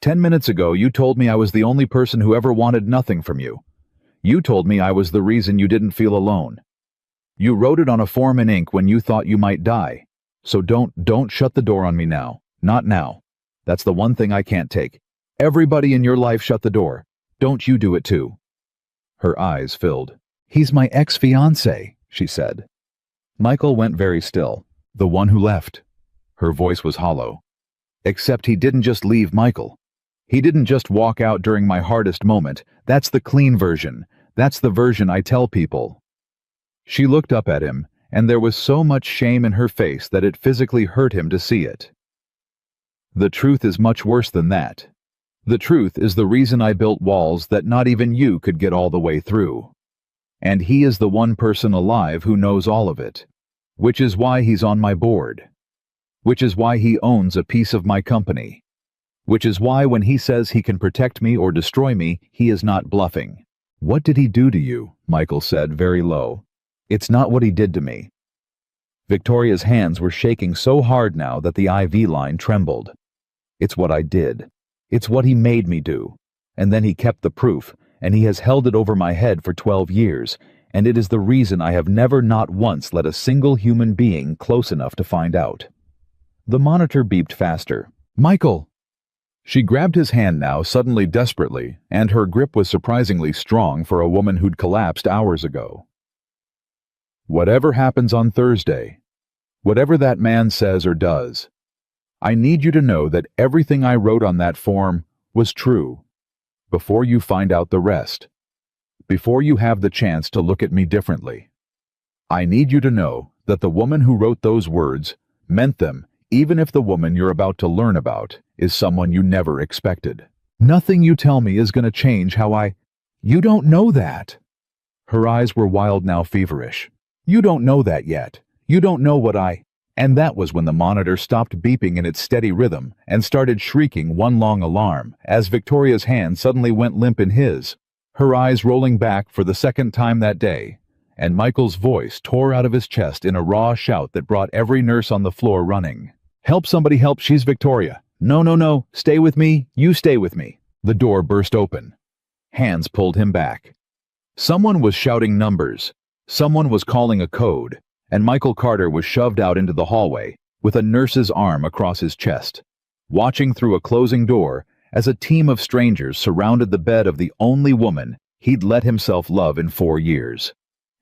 "10 minutes ago you told me I was the only person who ever wanted nothing from you. You told me I was the reason you didn't feel alone. You wrote it on a form in ink when you thought you might die. So don't shut the door on me now. Not now. That's the one thing I can't take. Everybody in your life shut the door. Don't you do it too." Her eyes filled. "He's my ex-fiancé," she said. Michael went very still. "The one who left." Her voice was hollow. "Except he didn't just leave Michael. He didn't just walk out during my hardest moment. That's the clean version. That's the version I tell people." She looked up at him, and there was so much shame in her face that it physically hurt him to see it. "The truth is much worse than that. The truth is the reason I built walls that not even you could get all the way through. And he is the one person alive who knows all of it. Which is why he's on my board. Which is why he owns a piece of my company. Which is why when he says he can protect me or destroy me, he is not bluffing." "What did he do to you?" Michael said very low. "It's not what he did to me." Victoria's hands were shaking so hard now that the IV line trembled. "It's what I did. It's what he made me do. And then he kept the proof, and he has held it over my head for 12 years, and it is the reason I have never not once let a single human being close enough to find out." The monitor beeped faster. "Michael!" She grabbed his hand now, suddenly desperately, and her grip was surprisingly strong for a woman who'd collapsed hours ago. "Whatever happens on Thursday, whatever that man says or does, I need you to know that everything I wrote on that form was true. Before you find out the rest, before you have the chance to look at me differently, I need you to know that the woman who wrote those words meant them, even if the woman you're about to learn about is someone you never expected. Nothing you tell me is going to change how I—" "You don't know that." Her eyes were wild now, feverish. "You don't know that yet. You don't know what I—" And that was when the monitor stopped beeping in its steady rhythm and started shrieking one long alarm as Victoria's hand suddenly went limp in his, her eyes rolling back for the second time that day, and Michael's voice tore out of his chest in a raw shout that brought every nurse on the floor running. "Help, somebody help, she's Victoria. No, no, no, stay with me, you stay with me." The door burst open. Hands pulled him back. Someone was shouting numbers. Someone was calling a code, and Michael Carter was shoved out into the hallway with a nurse's arm across his chest, watching through a closing door as a team of strangers surrounded the bed of the only woman he'd let himself love in 4 years.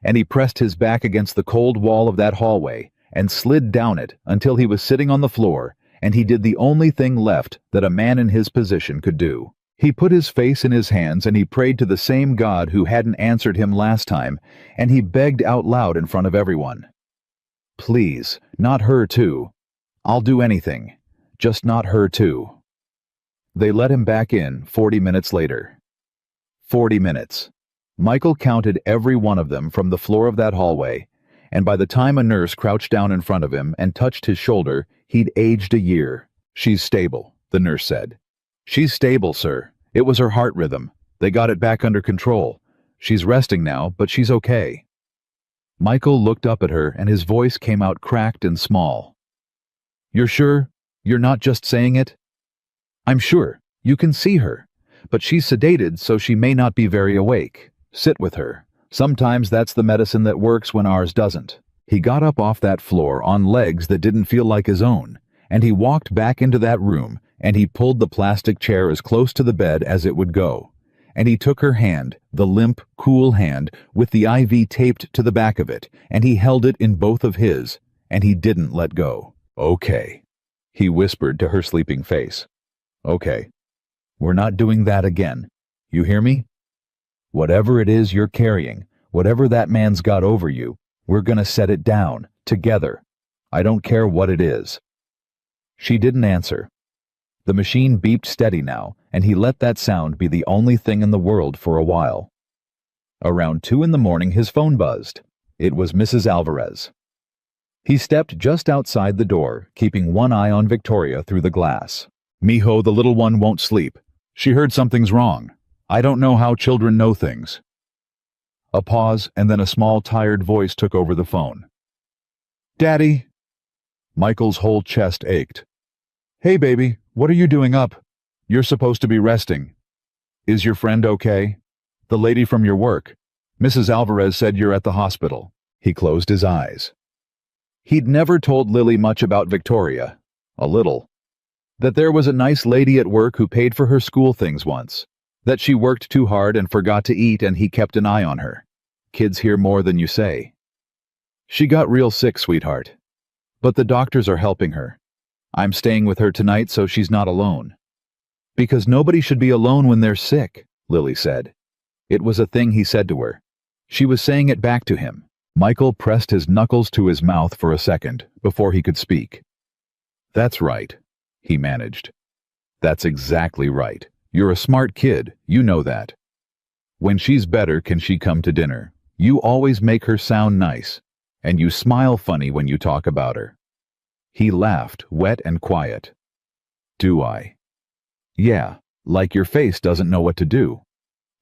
And he pressed his back against the cold wall of that hallway and slid down it until he was sitting on the floor, and he did the only thing left that a man in his position could do. He put his face in his hands and he prayed to the same God who hadn't answered him last time, and he begged out loud in front of everyone. "Please, not her too. I'll do anything. Just not her too." They let him back in 40 minutes later. 40 minutes. Michael counted every one of them from the floor of that hallway, and by the time a nurse crouched down in front of him and touched his shoulder, he'd aged a year. "She's stable," the nurse said. "She's stable, sir. It was her heart rhythm. They got it back under control. She's resting now, but she's okay." Michael looked up at her and his voice came out cracked and small. "You're sure? You're not just saying it?" "I'm sure. You can see her. But she's sedated, so she may not be very awake. Sit with her. Sometimes that's the medicine that works when ours doesn't." He got up off that floor on legs that didn't feel like his own, and he walked back into that room, and he pulled the plastic chair as close to the bed as it would go. And he took her hand, the limp, cool hand, with the IV taped to the back of it, and he held it in both of his, and he didn't let go. "Okay," he whispered to her sleeping face. "Okay. We're not doing that again. You hear me? Whatever it is you're carrying, whatever that man's got over you, we're gonna set it down, together. I don't care what it is." She didn't answer. The machine beeped steady now, and he let that sound be the only thing in the world for a while. Around 2 in the morning his phone buzzed. It was Mrs. Alvarez. He stepped just outside the door, keeping one eye on Victoria through the glass. "Mijo, the little one won't sleep. She heard something's wrong. I don't know how children know things." A pause, and then a small, tired voice took over the phone. "Daddy." Michael's whole chest ached. "Hey, baby, what are you doing up? You're supposed to be resting. Is your friend okay? The lady from your work. Mrs. Alvarez said you're at the hospital." He closed his eyes. He'd never told Lily much about Victoria. A little. That there was a nice lady at work who paid for her school things once. That she worked too hard and forgot to eat, and he kept an eye on her. Kids hear more than you say. "She got real sick, sweetheart. But the doctors are helping her. I'm staying with her tonight so she's not alone." "Because nobody should be alone when they're sick," Lily said. It was a thing he said to her. She was saying it back to him. Michael pressed his knuckles to his mouth for a second before he could speak. "That's right," he managed. "That's exactly right. You're a smart kid, you know that. When she's better, can she come to dinner? You always make her sound nice, and you smile funny when you talk about her." He laughed, wet and quiet. "Do I?" "Yeah, like your face doesn't know what to do."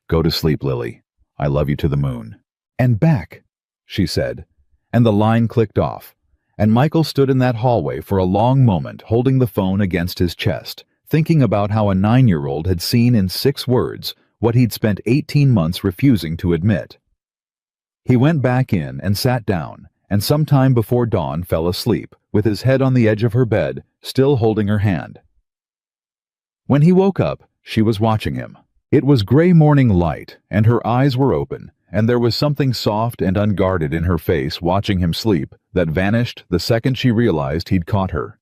"Go to sleep, Lily. I love you to the moon." "And back," she said, and the line clicked off, and Michael stood in that hallway for a long moment holding the phone against his chest, thinking about how a 9-year-old had seen in 6 words what he'd spent 18 months refusing to admit. He went back in and sat down, and sometime before dawn fell asleep, with his head on the edge of her bed, still holding her hand. When he woke up, she was watching him. It was gray morning light, and her eyes were open, and there was something soft and unguarded in her face watching him sleep that vanished the second she realized he'd caught her.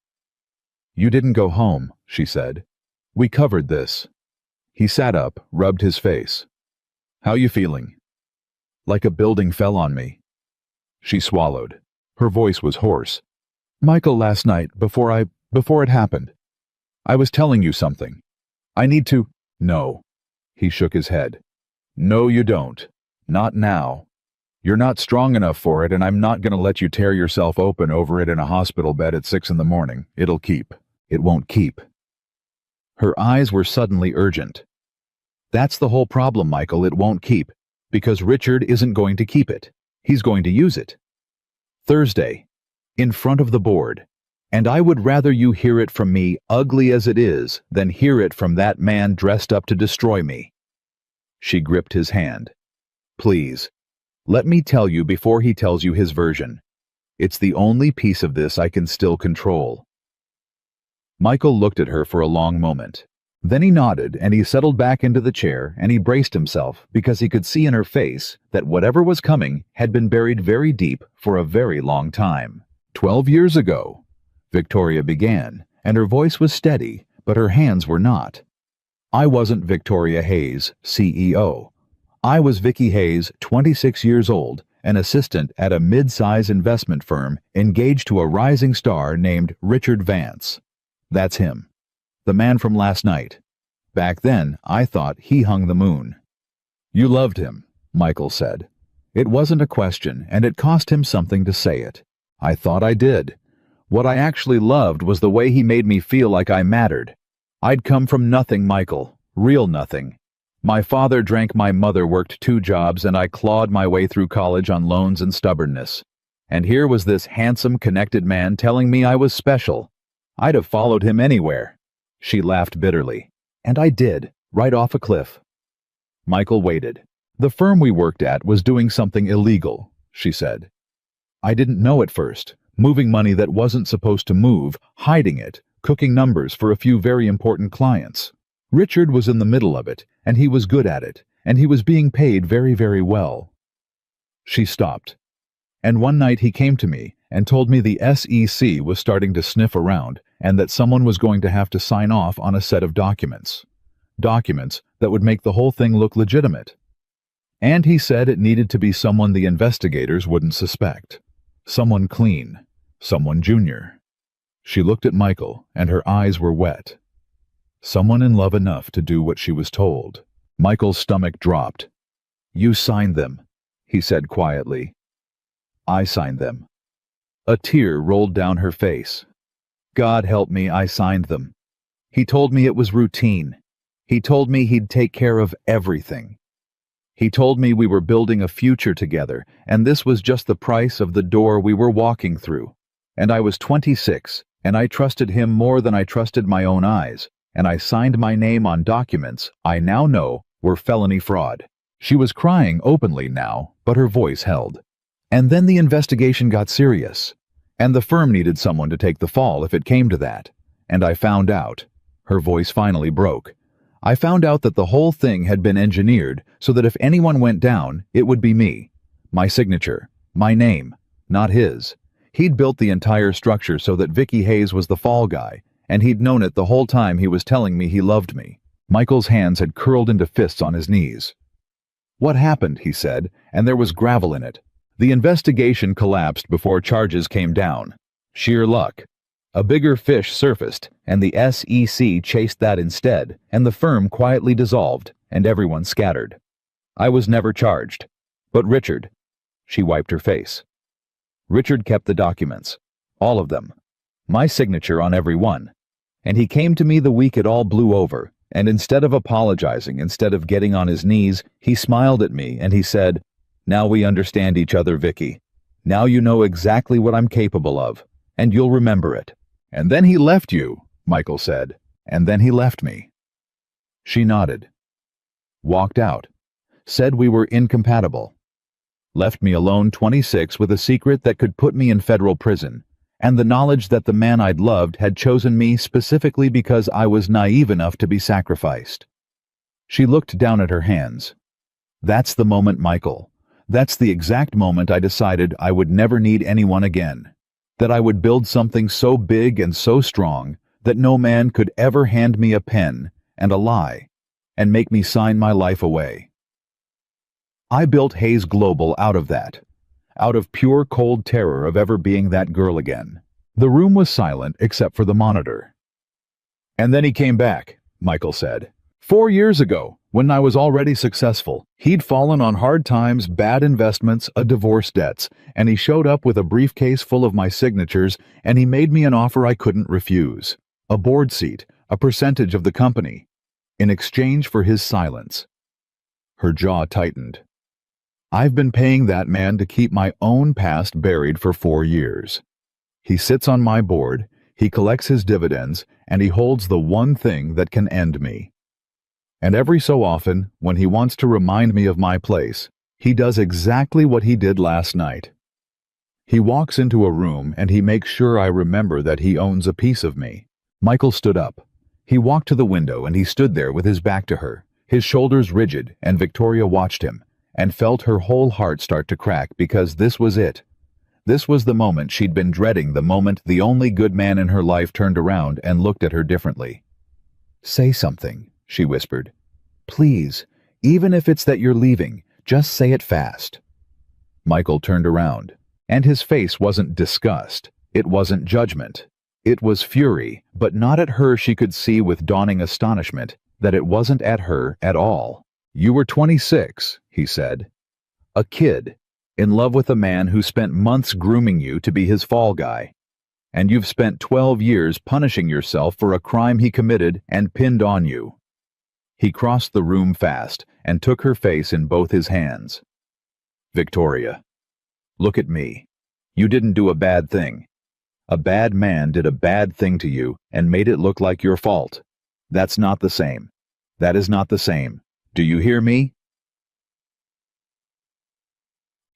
"You didn't go home," she said. "We covered this." He sat up, rubbed his face. "How you feeling?" "Like a building fell on me." She swallowed. Her voice was hoarse. "Michael, last night, before it happened, I was telling you something. I need to—" "No." He shook his head. "No, you don't. Not now. You're not strong enough for it, and I'm not going to let you tear yourself open over it in a hospital bed at 6 in the morning. It'll keep. It won't keep." Her eyes were suddenly urgent. "That's the whole problem, Michael. It won't keep. Because Richard isn't going to keep it. He's going to use it. Thursday. In front of the board. And I would rather you hear it from me, ugly as it is, than hear it from that man dressed up to destroy me." She gripped his hand. "Please, let me tell you before he tells you his version. It's the only piece of this I can still control." Michael looked at her for a long moment. Then he nodded, and he settled back into the chair, and he braced himself because he could see in her face that whatever was coming had been buried very deep for a very long time. 12 years ago, Victoria began, and her voice was steady, but her hands were not. "I wasn't Victoria Hayes, CEO. I was Vicky Hayes, 26 years old, an assistant at a mid-size investment firm engaged to a rising star named Richard Vance. That's him. The man from last night. Back then, I thought he hung the moon." "You loved him," Michael said. It wasn't a question, and it cost him something to say it. "I thought I did. What I actually loved was the way he made me feel like I mattered. I'd come from nothing, Michael. Real nothing. My father drank, my mother worked 2 jobs, and I clawed my way through college on loans and stubbornness. And here was this handsome, connected man telling me I was special. I'd have followed him anywhere." She laughed bitterly. "And I did, right off a cliff." Michael waited. "The firm we worked at was doing something illegal," she said. "I didn't know at first, moving money that wasn't supposed to move, hiding it, cooking numbers for a few very important clients. Richard was in the middle of it, and he was good at it, and he was being paid very, very well. She stopped. And one night he came to me and told me the SEC was starting to sniff around and that someone was going to have to sign off on a set of documents. Documents that would make the whole thing look legitimate. And he said it needed to be someone the investigators wouldn't suspect. Someone clean. Someone junior. She looked at Michael, and her eyes were wet. Someone in love enough to do what she was told. Michael's stomach dropped. "You signed them," he said quietly. "I signed them." A tear rolled down her face. "God help me, I signed them. He told me it was routine. He told me he'd take care of everything. He told me we were building a future together, and this was just the price of the door we were walking through. And I was 26, and I trusted him more than I trusted my own eyes, and I signed my name on documents I now know were felony fraud." She was crying openly now, but her voice held. "And then the investigation got serious, and the firm needed someone to take the fall if it came to that. And I found out." Her voice finally broke. "I found out that the whole thing had been engineered so that if anyone went down, it would be me. My signature, my name, not his. He'd built the entire structure so that Vicky Hayes was the fall guy, and he'd known it the whole time he was telling me he loved me." Michael's hands had curled into fists on his knees. "What happened?" he said, and there was gravel in it. "The investigation collapsed before charges came down. Sheer luck. A bigger fish surfaced, and the SEC chased that instead, and the firm quietly dissolved, and everyone scattered. I was never charged. But Richard—" She wiped her face. "Richard kept the documents. All of them. My signature on every one. And he came to me the week it all blew over, and instead of apologizing, instead of getting on his knees, he smiled at me and he said, 'Now we understand each other, Vicky. Now you know exactly what I'm capable of, and you'll remember it.' And then he left you," Michael said. "And then he left me." She nodded. "Walked out. Said we were incompatible. Left me alone 26 with a secret that could put me in federal prison, and the knowledge that the man I'd loved had chosen me specifically because I was naive enough to be sacrificed." She looked down at her hands. "That's the moment, Michael. That's the exact moment I decided I would never need anyone again. That I would build something so big and so strong that no man could ever hand me a pen and a lie and make me sign my life away. I built Hayes Global out of that, out of pure cold terror of ever being that girl again." The room was silent except for the monitor. "And then he came back," Michael said. 4 years ago, when I was already successful. He'd fallen on hard times, bad investments, a divorce debts, and he showed up with a briefcase full of my signatures, and he made me an offer I couldn't refuse. A board seat, a percentage of the company, in exchange for his silence." Her jaw tightened. "I've been paying that man to keep my own past buried for 4 years. He sits on my board, he collects his dividends, and he holds the one thing that can end me. And every so often, when he wants to remind me of my place, he does exactly what he did last night. He walks into a room and he makes sure I remember that he owns a piece of me." Michael stood up. He walked to the window and he stood there with his back to her, his shoulders rigid, and Victoria watched him, and felt her whole heart start to crack because this was it. This was the moment she'd been dreading, the moment the only good man in her life turned around and looked at her differently. "Say something," she whispered. "Please, even if it's that you're leaving, just say it fast." Michael turned around, and his face wasn't disgust, it wasn't judgment. It was fury, but not at her. She could see with dawning astonishment that it wasn't at her at all. "You were 26, he said. "A kid, in love with a man who spent months grooming you to be his fall guy. And you've spent 12 years punishing yourself for a crime he committed and pinned on you." He crossed the room fast and took her face in both his hands. "Victoria, look at me. You didn't do a bad thing. A bad man did a bad thing to you and made it look like your fault. That's not the same. That is not the same. Do you hear me?"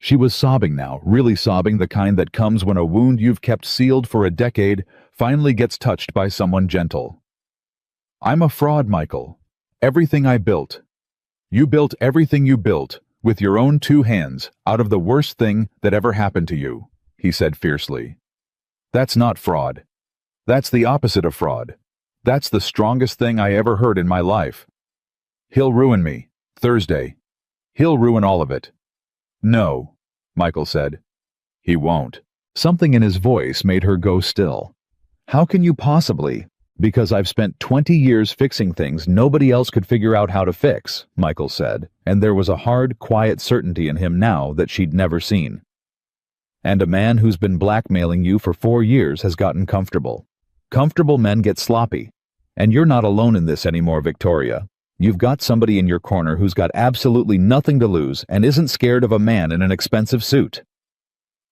She was sobbing now, really sobbing, the kind that comes when a wound you've kept sealed for a decade finally gets touched by someone gentle. "I'm a fraud, Michael. Everything I built. You built everything you built, with your own 2 hands, out of the worst thing that ever happened to you," he said fiercely. "That's not fraud. That's the opposite of fraud. That's the strongest thing I ever heard in my life. He'll ruin me, Thursday. He'll ruin all of it." "No," Michael said. "He won't." Something in his voice made her go still. "How can you possibly?" "Because I've spent 20 years fixing things nobody else could figure out how to fix," Michael said, and there was a hard, quiet certainty in him now that she'd never seen. "And a man who's been blackmailing you for 4 years has gotten comfortable. Comfortable men get sloppy. And you're not alone in this anymore, Victoria. You've got somebody in your corner who's got absolutely nothing to lose and isn't scared of a man in an expensive suit."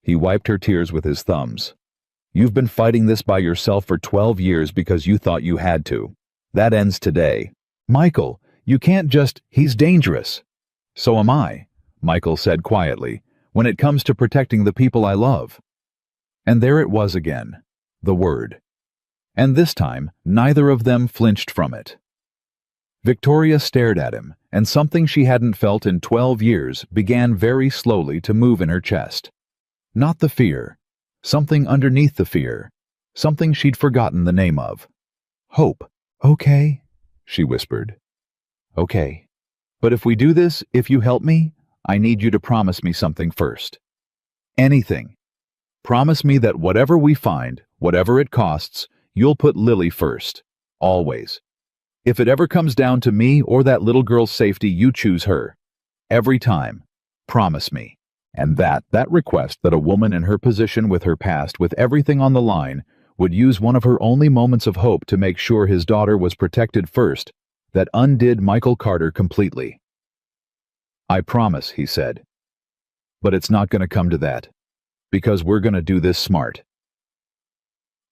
He wiped her tears with his thumbs. "You've been fighting this by yourself for 12 years because you thought you had to. That ends today." "Michael, you can't just— he's dangerous." "So am I," Michael said quietly, "when it comes to protecting the people I love." And there it was again, the word. And this time, neither of them flinched from it. Victoria stared at him, and something she hadn't felt in 12 years began very slowly to move in her chest. Not the fear. Something underneath the fear. Something she'd forgotten the name of. Hope. "Okay," she whispered. "Okay. But if we do this, if you help me, I need you to promise me something first. Anything. Promise me that whatever we find, whatever it costs, you'll put Lily first. Always. If it ever comes down to me or that little girl's safety, you choose her. Every time. Promise me." And that request, that a woman in her position, with her past, with everything on the line, would use one of her only moments of hope to make sure his daughter was protected first, that undid Michael Carter completely. "I promise," he said. "But it's not going to come to that. Because we're going to do this smart."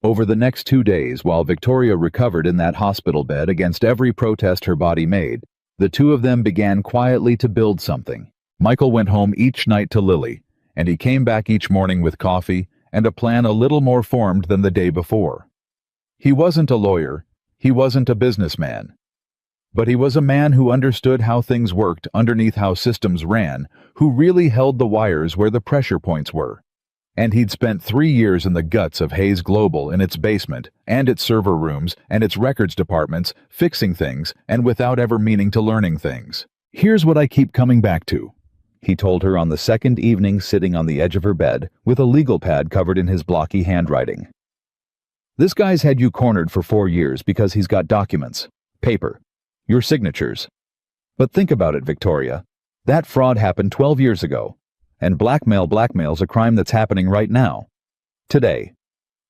Over the next 2 days, while Victoria recovered in that hospital bed against every protest her body made, the two of them began quietly to build something. Michael went home each night to Lily, and he came back each morning with coffee and a plan a little more formed than the day before. He wasn't a lawyer, he wasn't a businessman, but he was a man who understood how things worked underneath, how systems ran, who really held the wires where the pressure points were. And he'd spent 3 years in the guts of Hayes Global, in its basement, and its server rooms, and its records departments, fixing things, and without ever meaning to learning things. "Here's what I keep coming back to," he told her on the second evening, sitting on the edge of her bed, with a legal pad covered in his blocky handwriting. "This guy's had you cornered for 4 years because he's got documents, paper, your signatures. But think about it, Victoria. That fraud happened 12 years ago. And blackmail's a crime that's happening right now. Today.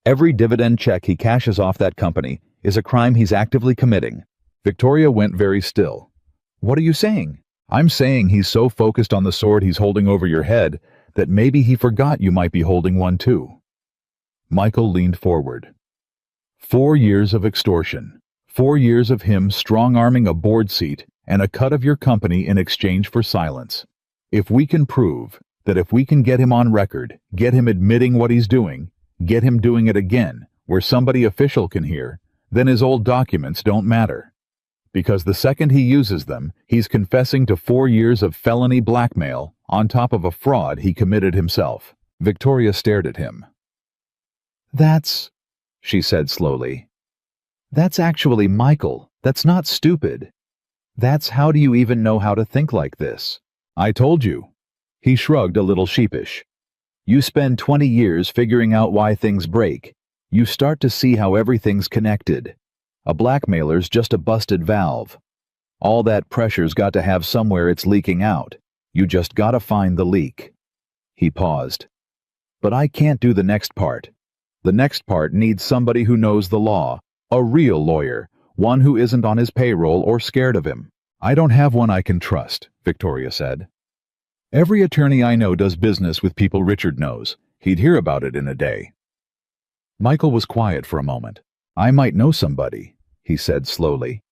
Every dividend check he cashes off that company is a crime he's actively committing." Victoria went very still. "What are you saying?" "I'm saying he's so focused on the sword he's holding over your head that maybe he forgot you might be holding one too." Michael leaned forward. 4 years of extortion. 4 years of him strong-arming a board seat and a cut of your company in exchange for silence. If we can prove that, if we can get him on record, get him admitting what he's doing, get him doing it again, where somebody official can hear, then his old documents don't matter. Because the second he uses them, he's confessing to 4 years of felony blackmail on top of a fraud he committed himself. Victoria stared at him. "That's," she said slowly, "that's actually Michael. That's not stupid. That's, how do you even know how to think like this?" "I told you." He shrugged a little sheepish. "You spend 20 years figuring out why things break. You start to see how everything's connected. A blackmailer's just a busted valve. All that pressure's got to have somewhere it's leaking out. You just gotta find the leak." He paused. "But I can't do the next part. The next part needs somebody who knows the law, a real lawyer, one who isn't on his payroll or scared of him." "I don't have one I can trust," Victoria said. "Every attorney I know does business with people Richard knows. He'd hear about it in a day." Michael was quiet for a moment. "I might know somebody," he said slowly.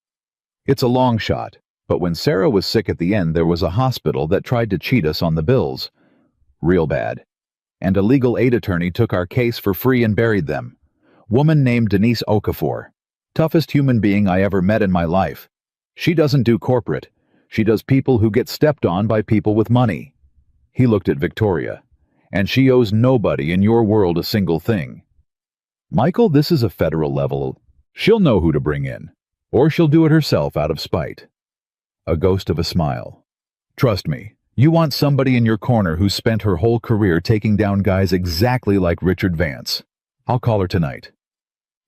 "It's a long shot, but when Sarah was sick at the end, there was a hospital that tried to cheat us on the bills. Real bad. And a legal aid attorney took our case for free and buried them. Woman named Denise Okafor. Toughest human being I ever met in my life. She doesn't do corporate. She does people who get stepped on by people with money. He looked at Victoria. And she owes nobody in your world a single thing. Michael, this is a federal level. She'll know who to bring in. Or she'll do it herself out of spite. A ghost of a smile. Trust me, you want somebody in your corner who's spent her whole career taking down guys exactly like Richard Vance. I'll call her tonight.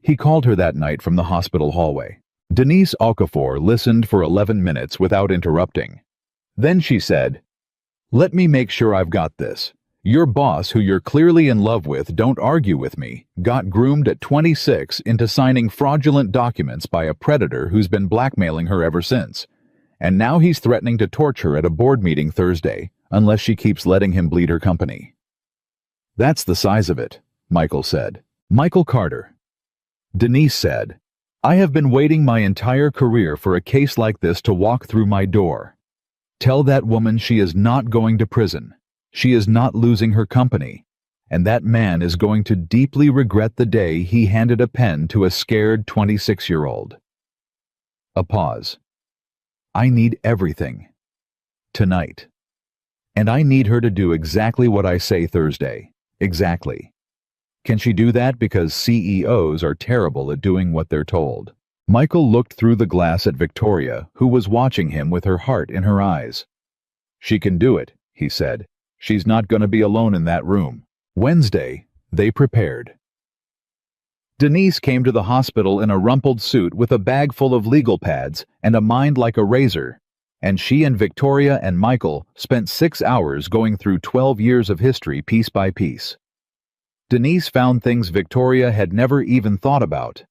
He called her that night from the hospital hallway. Denise Okafor listened for 11 minutes without interrupting. Then she said, "Let me make sure I've got this. Your boss, who you're clearly in love with, don't argue with me, got groomed at 26 into signing fraudulent documents by a predator who's been blackmailing her ever since. And now he's threatening to torch her at a board meeting Thursday, unless she keeps letting him bleed her company." "That's the size of it," Michael said. Michael Carter. Denise said, "I have been waiting my entire career for a case like this to walk through my door. Tell that woman she is not going to prison. She is not losing her company, and that man is going to deeply regret the day he handed a pen to a scared 26-year-old. A pause. "I need everything. Tonight. And I need her to do exactly what I say Thursday. Exactly. Can she do that because CEOs are terrible at doing what they're told?" Michael looked through the glass at Victoria, who was watching him with her heart in her eyes. "She can do it," he said. "She's not going to be alone in that room." Wednesday, they prepared. Denise came to the hospital in a rumpled suit with a bag full of legal pads and a mind like a razor, and she and Victoria and Michael spent 6 hours going through 12 years of history piece by piece. Denise found things Victoria had never even thought about,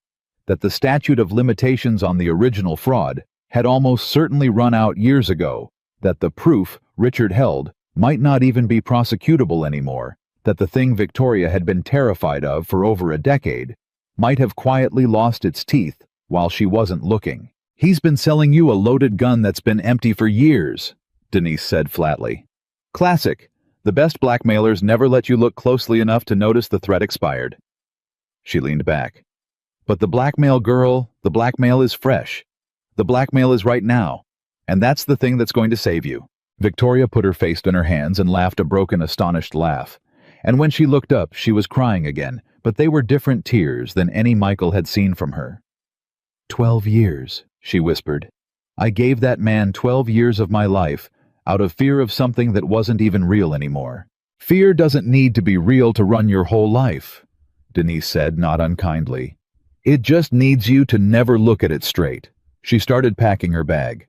that the statute of limitations on the original fraud had almost certainly run out years ago, that the proof Richard held might not even be prosecutable anymore, that the thing Victoria had been terrified of for over a decade might have quietly lost its teeth while she wasn't looking. "He's been selling you a loaded gun that's been empty for years," Denise said flatly. "Classic. The best blackmailers never let you look closely enough to notice the threat expired." She leaned back. "But the blackmail, girl, the blackmail is fresh. The blackmail is right now, and that's the thing that's going to save you." Victoria put her face in her hands and laughed a broken, astonished laugh. And when she looked up, she was crying again, but they were different tears than any Michael had seen from her. 12 years, she whispered. "I gave that man 12 years of my life, out of fear of something that wasn't even real anymore." "Fear doesn't need to be real to run your whole life," Denise said, not unkindly. "It just needs you to never look at it straight." She started packing her bag.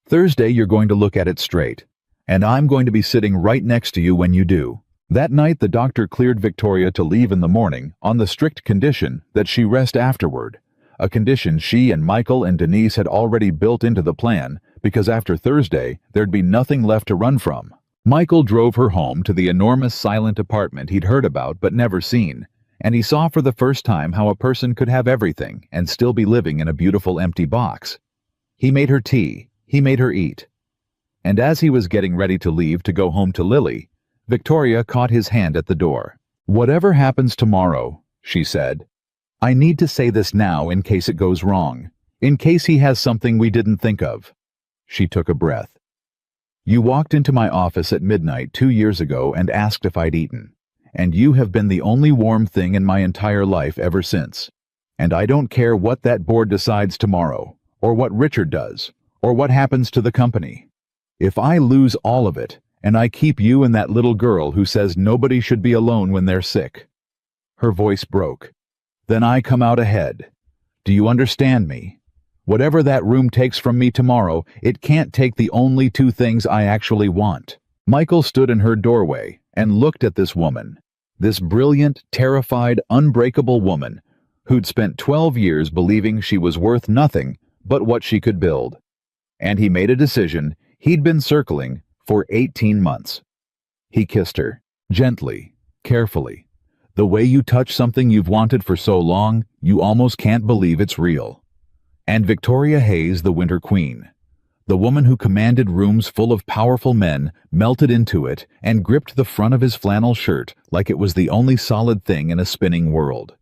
"Thursday you're going to look at it straight, and I'm going to be sitting right next to you when you do." That night the doctor cleared Victoria to leave in the morning on the strict condition that she rest afterward, a condition she and Michael and Denise had already built into the plan because after Thursday there'd be nothing left to run from. Michael drove her home to the enormous silent apartment he'd heard about but never seen, and he saw for the first time how a person could have everything and still be living in a beautiful empty box. He made her tea. He made her eat. And as he was getting ready to leave to go home to Lily, Victoria caught his hand at the door. "Whatever happens tomorrow," she said, "I need to say this now in case it goes wrong, in case he has something we didn't think of." She took a breath. "You walked into my office at midnight 2 years ago and asked if I'd eaten, and you have been the only warm thing in my entire life ever since. And I don't care what that board decides tomorrow, or what Richard does, or what happens to the company. If I lose all of it, and I keep you and that little girl who says nobody should be alone when they're sick." Her voice broke. "Then I come out ahead. Do you understand me? Whatever that room takes from me tomorrow, it can't take the only 2 things I actually want." Michael stood in her doorway and looked at this woman, this brilliant, terrified, unbreakable woman who'd spent 12 years believing she was worth nothing but what she could build. And he made a decision he'd been circling for 18 months. He kissed her, gently, carefully, the way you touch something you've wanted for so long, you almost can't believe it's real. And Victoria Hayes, the Winter Queen, The woman who commanded rooms full of powerful men melted into it and gripped the front of his flannel shirt like it was the only solid thing in a spinning world.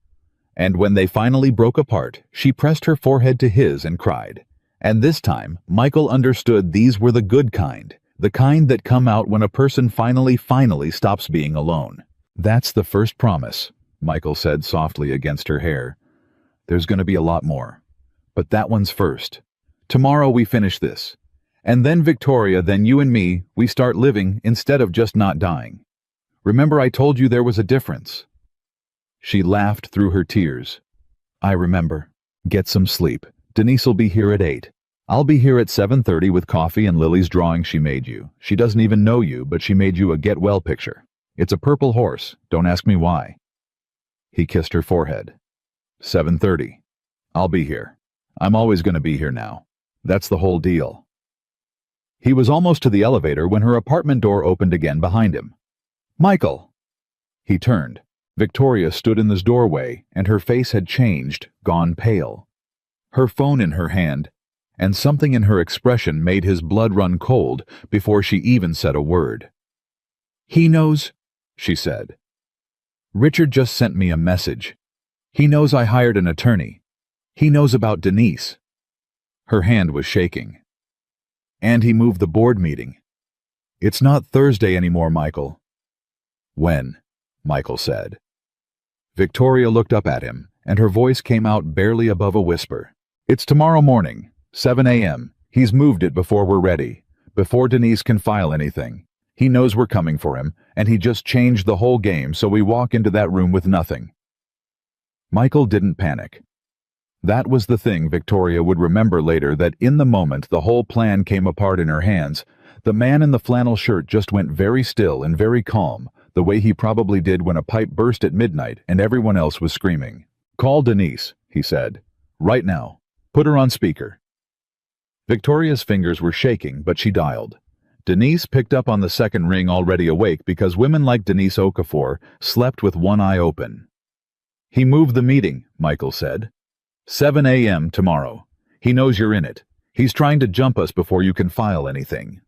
And when they finally broke apart, she pressed her forehead to his and cried. And this time, Michael understood these were the good kind, the kind that come out when a person finally stops being alone. "That's the first promise," Michael said softly against her hair. "There's going to be a lot more. But that one's first. Tomorrow we finish this. And then Victoria, then you and me, we start living instead of just not dying. Remember I told you there was a difference?" She laughed through her tears. "I remember. Get some sleep. Denise'll be here at 8. I'll be here at 7:30 with coffee and Lily's drawing she made you. She doesn't even know you, but she made you a get-well picture. It's a purple horse. Don't ask me why." He kissed her forehead. 7:30. I'll be here. I'm always going to be here now. That's the whole deal." He was almost to the elevator when her apartment door opened again behind him. "Michael!" He turned. Victoria stood in this doorway, and her face had changed, gone pale. Her phone in her hand, and something in her expression made his blood run cold before she even said a word. "He knows," she said. "Richard just sent me a message. He knows I hired an attorney. He knows about Denise." Her hand was shaking. "And he moved the board meeting. It's not Thursday anymore, Michael." "When?" Michael said. Victoria looked up at him, and her voice came out barely above a whisper. "It's tomorrow morning, 7 a.m. He's moved it before we're ready, before Denise can file anything. He knows we're coming for him, and he just changed the whole game so we walk into that room with nothing." Michael didn't panic. That was the thing Victoria would remember later, that in the moment the whole plan came apart in her hands, the man in the flannel shirt just went very still and very calm, the way he probably did when a pipe burst at midnight and everyone else was screaming. "Call Denise," he said. "Right now. Put her on speaker." Victoria's fingers were shaking, but she dialed. Denise picked up on the second ring, already awake because women like Denise Okafor slept with one eye open. "He moved the meeting," Michael said. 7 a.m. tomorrow. He knows you're in it. He's trying to jump us before you can file anything."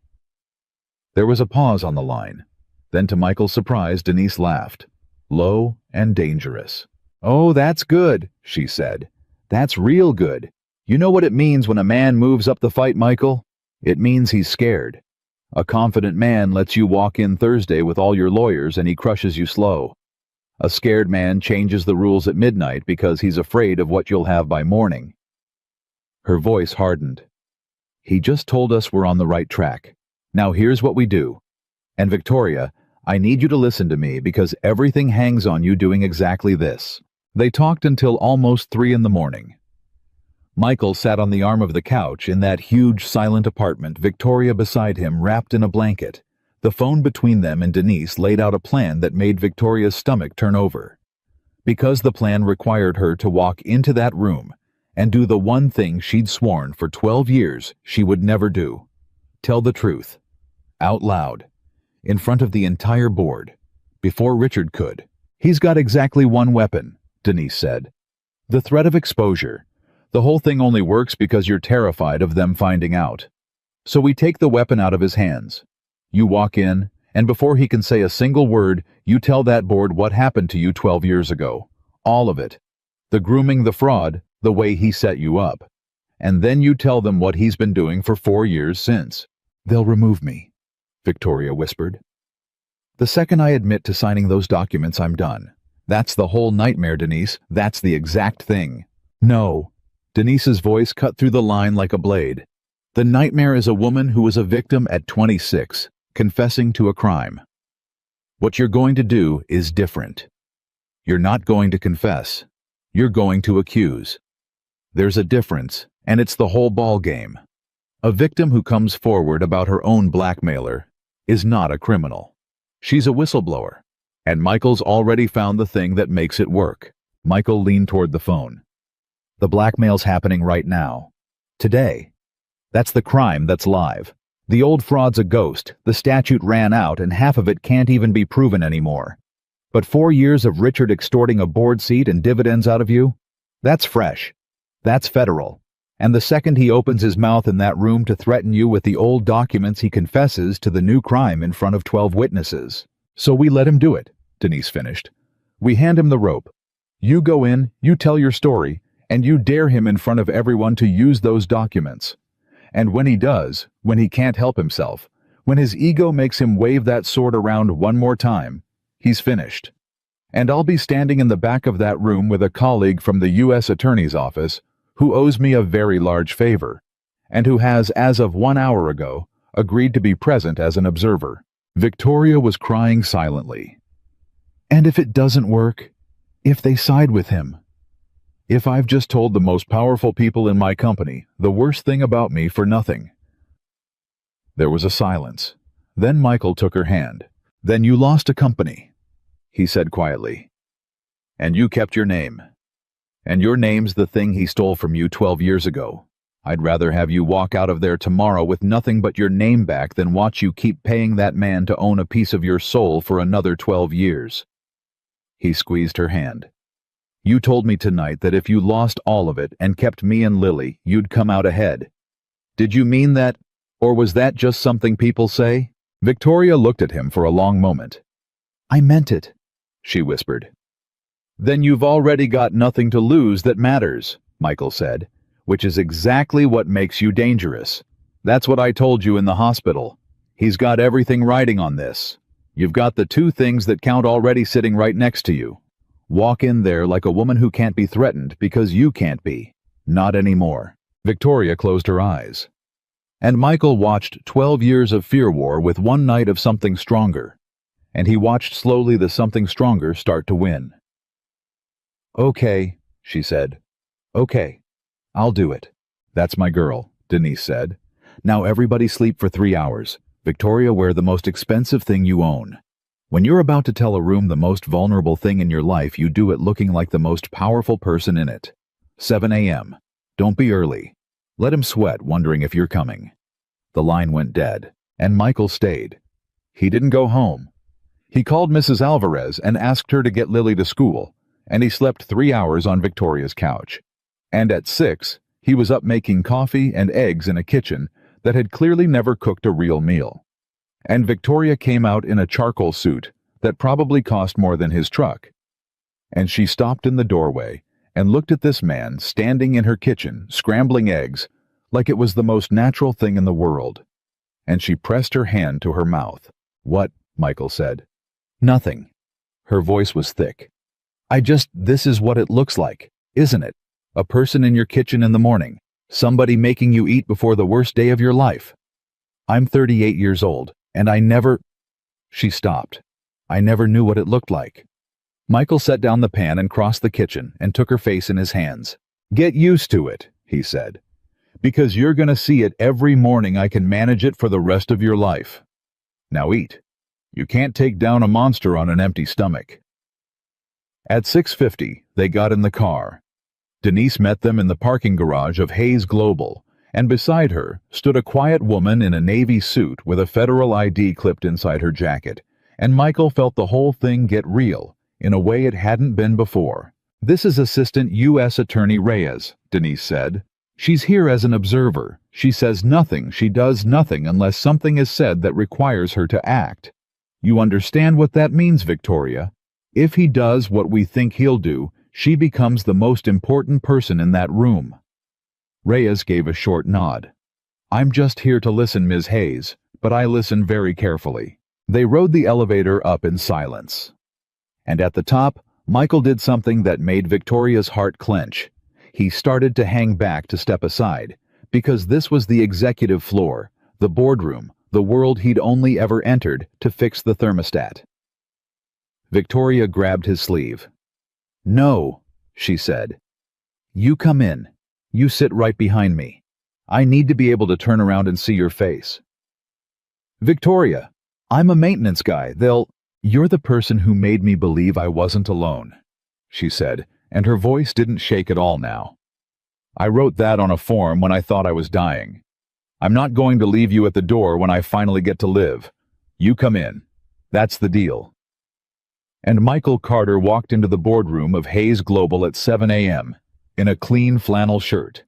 There was a pause on the line. Then, to Michael's surprise, Denise laughed. Low and dangerous. "Oh, that's good," she said. "That's real good. You know what it means when a man moves up the fight, Michael? It means he's scared. A confident man lets you walk in Thursday with all your lawyers and he crushes you slow. A scared man changes the rules at midnight because he's afraid of what you'll have by morning." Her voice hardened. "He just told us we're on the right track. Now here's what we do. And Victoria, I need you to listen to me because everything hangs on you doing exactly this." They talked until almost 3 in the morning. Michael sat on the arm of the couch in that huge, silent apartment, Victoria beside him wrapped in a blanket. The phone between them and Denise laid out a plan that made Victoria's stomach turn over. Because the plan required her to walk into that room and do the one thing she'd sworn for 12 years she would never do. Tell the truth. Out loud. In front of the entire board. Before Richard could. "He's got exactly one weapon," Denise said. "The threat of exposure. The whole thing only works because you're terrified of them finding out. So we take the weapon out of his hands. You walk in, and before he can say a single word, you tell that board what happened to you 12 years ago. All of it. The grooming, the fraud, the way he set you up. And then you tell them what he's been doing for 4 years since." "They'll remove me," Victoria whispered. "The second I admit to signing those documents, I'm done. That's the whole nightmare, Denise. That's the exact thing." "No." Denise's voice cut through the line like a blade. "The nightmare is a woman who was a victim at 26. Confessing to a crime. What you're going to do is different. You're not going to confess. You're going to accuse. There's a difference, and it's the whole ball game. A victim who comes forward about her own blackmailer is not a criminal. She's a whistleblower, and Michael's already found the thing that makes it work." Michael leaned toward the phone. "The blackmail's happening right now. Today. That's the crime that's live. The old fraud's a ghost. The statute ran out and half of it can't even be proven anymore. But 4 years of Richard extorting a board seat and dividends out of you? That's fresh. That's federal. And the second he opens his mouth in that room to threaten you with the old documents, he confesses to the new crime in front of 12 witnesses. So we let him do it, Denise finished. We hand him the rope. You go in, you tell your story, and you dare him in front of everyone to use those documents. And when he does, when he can't help himself, when his ego makes him wave that sword around one more time, he's finished. And I'll be standing in the back of that room with a colleague from the U.S. Attorney's Office who owes me a very large favor, and who has, as of 1 hour ago, agreed to be present as an observer. Victoria was crying silently. And if it doesn't work? If they side with him? If I've just told the most powerful people in my company the worst thing about me for nothing? There was a silence. Then Michael took her hand. Then you lost a company, he said quietly. And you kept your name. And your name's the thing he stole from you 12 years ago. I'd rather have you walk out of there tomorrow with nothing but your name back than watch you keep paying that man to own a piece of your soul for another 12 years. He squeezed her hand. You told me tonight that if you lost all of it and kept me and Lily, you'd come out ahead. Did you mean that, or was that just something people say? Victoria looked at him for a long moment. I meant it, she whispered. Then you've already got nothing to lose that matters, Michael said, which is exactly what makes you dangerous. That's what I told you in the hospital. He's got everything riding on this. You've got the two things that count already sitting right next to you. Walk in there like a woman who can't be threatened because you can't be. Not anymore. Victoria closed her eyes. And Michael watched 12 years of fear war with one night of something stronger. And he watched slowly the something stronger start to win. Okay, she said. Okay, I'll do it. That's my girl, Denise said. Now everybody sleep for 3 hours. Victoria, wear the most expensive thing you own. When you're about to tell a room the most vulnerable thing in your life, you do it looking like the most powerful person in it. 7 a.m. Don't be early. Let him sweat, wondering if you're coming. The line went dead, and Michael stayed. He didn't go home. He called Mrs. Alvarez and asked her to get Lily to school, and he slept 3 hours on Victoria's couch. And at 6, he was up making coffee and eggs in a kitchen that had clearly never cooked a real meal. And Victoria came out in a charcoal suit that probably cost more than his truck. And she stopped in the doorway and looked at this man standing in her kitchen, scrambling eggs, like it was the most natural thing in the world. And she pressed her hand to her mouth. What? Michael said. Nothing. Her voice was thick. This is what it looks like, isn't it? A person in your kitchen in the morning. Somebody making you eat before the worst day of your life. I'm 38 years old, and I never... She stopped. I never knew what it looked like. Michael set down the pan and crossed the kitchen and took her face in his hands. Get used to it, he said. Because you're going to see it every morning. I can manage it for the rest of your life. Now eat. You can't take down a monster on an empty stomach. At 6:50, they got in the car. Denise met them in the parking garage of Hayes Global, and beside her stood a quiet woman in a navy suit with a federal ID clipped inside her jacket, and Michael felt the whole thing get real, in a way it hadn't been before. This is Assistant U.S. Attorney Reyes, Denise said. She's here as an observer. She says nothing, she does nothing unless something is said that requires her to act. You understand what that means, Victoria? If he does what we think he'll do, she becomes the most important person in that room. Reyes gave a short nod. I'm just here to listen, Ms. Hayes, but I listen very carefully. They rode the elevator up in silence. And at the top, Michael did something that made Victoria's heart clench. He started to hang back to step aside, because this was the executive floor, the boardroom, the world he'd only ever entered to fix the thermostat. Victoria grabbed his sleeve. No, she said. You come in. You sit right behind me. I need to be able to turn around and see your face. Victoria, I'm a maintenance guy. You're the person who made me believe I wasn't alone, she said, and her voice didn't shake at all now. I wrote that on a form when I thought I was dying. I'm not going to leave you at the door when I finally get to live. You come in. That's the deal. And Michael Carter walked into the boardroom of Hayes Global at 7 a.m. in a clean flannel shirt.